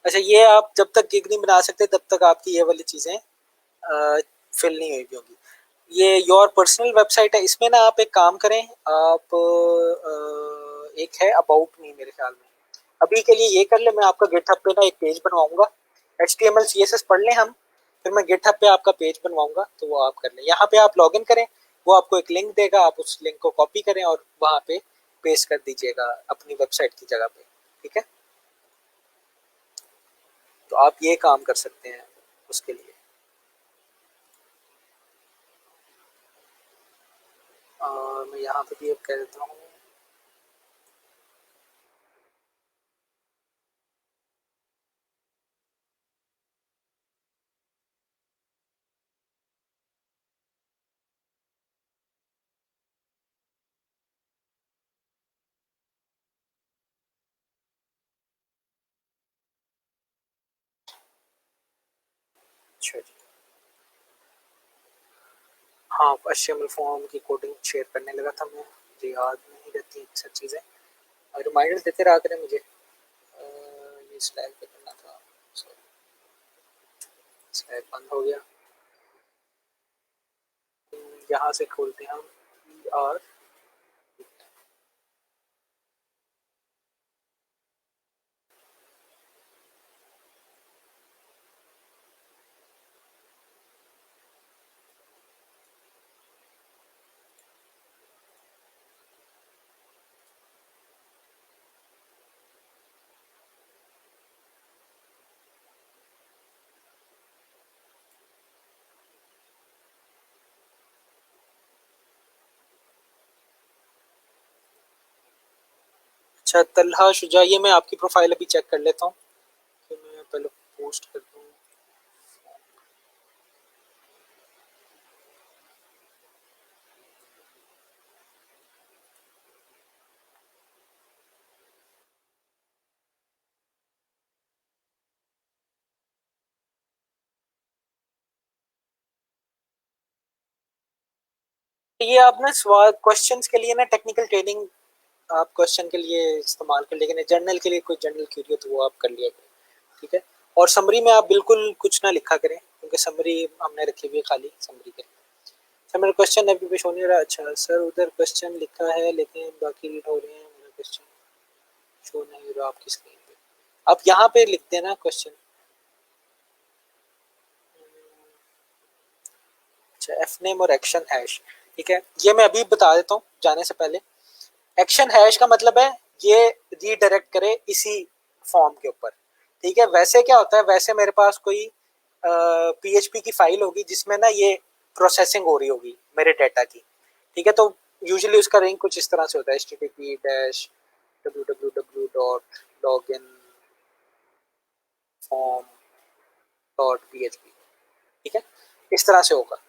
अच्छा, ये आप जब तक गिग नहीं बना सकते तब तक आपकी ये वाली चीज़ें फिल नहीं हुई होंगी। ये योर पर्सनल वेबसाइट है, इसमें ना आप एक काम करें, आप एक है अबाउट मी मेरे ख्याल में, अभी के लिए ये कर ले, मैं आपका गिटहब पे ना एक पेज बनवाऊंगा, H T M L C S S पढ़ लें हम, फिर मैं गिटहब पे आपका पेज बनवाऊंगा तो वो आप कर लें। यहाँ पे आप लॉग इन करें, वो आपको एक लिंक देगा, आप उस लिंक को कॉपी करें और वहाँ पे पेस्ट कर दीजिएगा अपनी वेबसाइट की जगह पे। ठीक है, तो आप ये काम कर सकते हैं उसके लिए। और मैं यहाँ पे भी अब कह देता हूँ, अच्छा जी, हाँ एचटीएमएल फॉर्म की कोडिंग शेयर करने लगा था मैं, मुझे याद नहीं रहती अक्सर चीज़ें, और रिमाइंडर देते रहा करें मुझे। ये स्लैक पे करना था, सॉरी स्लैक बंद हो गया। यहाँ से खोलते हैं हम और अच्छा तलहा शुजा, ये मैं आपकी प्रोफाइल अभी चेक कर लेता हूँ कि मैं पहले पोस्ट कर दूँ। ये आप ना सवाल क्वेश्चंस के लिए ना टेक्निकल ट्रेनिंग आप क्वेश्चन के लिए इस्तेमाल कर, लेकिन जर्नल के लिए कोई जर्नल क्यूरी हो तो वो आप कर लिया करें, ठीक है। और समरी में आप बिल्कुल कुछ ना लिखा करें, क्योंकि समरी हमने रखी हुई है खाली समरी के लिए। सर मेरा क्वेश्चन अभी भी शो नहीं रहा। अच्छा सर उधर क्वेश्चन लिखा है लेकिन बाकी रीड हो रहे हैं, मेरा क्वेश्चन शो नहीं रहा आपकी स्क्रीन पे। आप यहाँ पे लिख देना क्वेश्चन। अच्छा एफ नेम और एक्शन हैश, ठीक है, ये मैं अभी बता देता हूँ जाने से पहले। एक्शन हैश का मतलब है ये रीडायरेक्ट करे इसी फॉर्म के ऊपर, ठीक है। वैसे क्या होता है, वैसे मेरे पास कोई पीएचपी की फाइल होगी जिसमें ना ये प्रोसेसिंग हो रही होगी मेरे डेटा की, ठीक है। तो यूजुअली उसका रिंग कुछ इस तरह से होता है, http dash www dot log in form dot php, ठीक है, इस तरह से होगा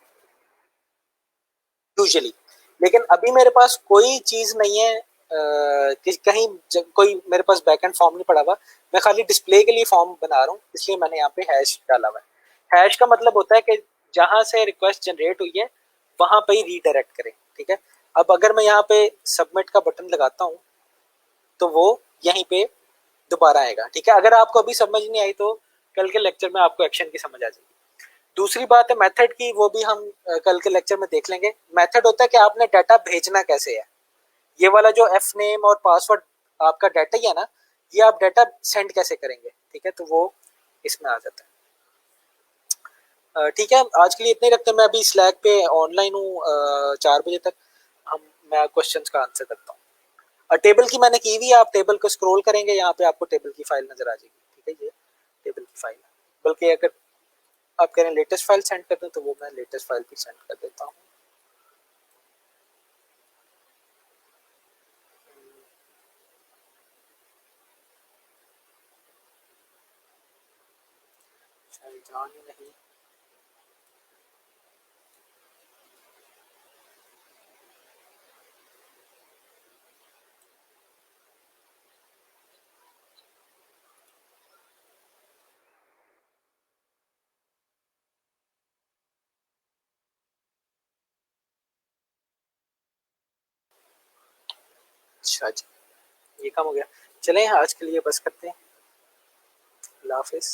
यूजुअली। लेकिन अभी मेरे पास कोई चीज नहीं है कि कहीं कोई मेरे पास बैकएंड फॉर्म नहीं पड़ा हुआ, मैं खाली डिस्प्ले के लिए फॉर्म बना रहा हूँ, इसलिए मैंने यहाँ पे हैश डाला हुआ है। हैश का मतलब होता है कि जहां से रिक्वेस्ट जनरेट हुई है वहां पे ही रीडायरेक्ट करें, ठीक है। अब अगर मैं यहाँ पे सबमिट का बटन लगाता हूँ तो वो यहीं पे दोबारा आएगा, ठीक है। अगर आपको अभी समझ नहीं आई तो कल के लेक्चर में आपको एक्शन की समझ आ जाएगी। दूसरी बात है मेथड की, वो भी हम कल के लेक्चर में देख लेंगे। मेथड होता है कि आपने डाटा भेजना कैसे है। ये वाला जो एफ नेम और पासवर्ड आपका डाटा ही है ना, ये आप डाटा सेंड कैसे करेंगे, ठीक है, तो वो इसमें आ जाता है। ठीक है, आज के लिए इतने ही रखते हैं। मैं अभी स्लैक पे ऑनलाइन हूँ 4 बजे तक। हम मैं क्वेश्चंस का आंसर करता हूँ। और टेबल की मैंने की हुई है, आप टेबल को स्क्रॉल करेंगे, यहाँ पे आपको टेबल की फाइल नजर आ जाएगी, ठीक है। ये टेबल की फाइल है, बल्कि अगर आप कह रहे हैं लेटेस्ट फाइल सेंड कर दें तो वो मैं लेटेस्ट फाइल भी सेंड कर देता हूँ। शायद जान ही नहीं। अच्छा जी, ये काम हो गया। चलें आज के लिए बस करते हैं। अल्लाह हाफिज़।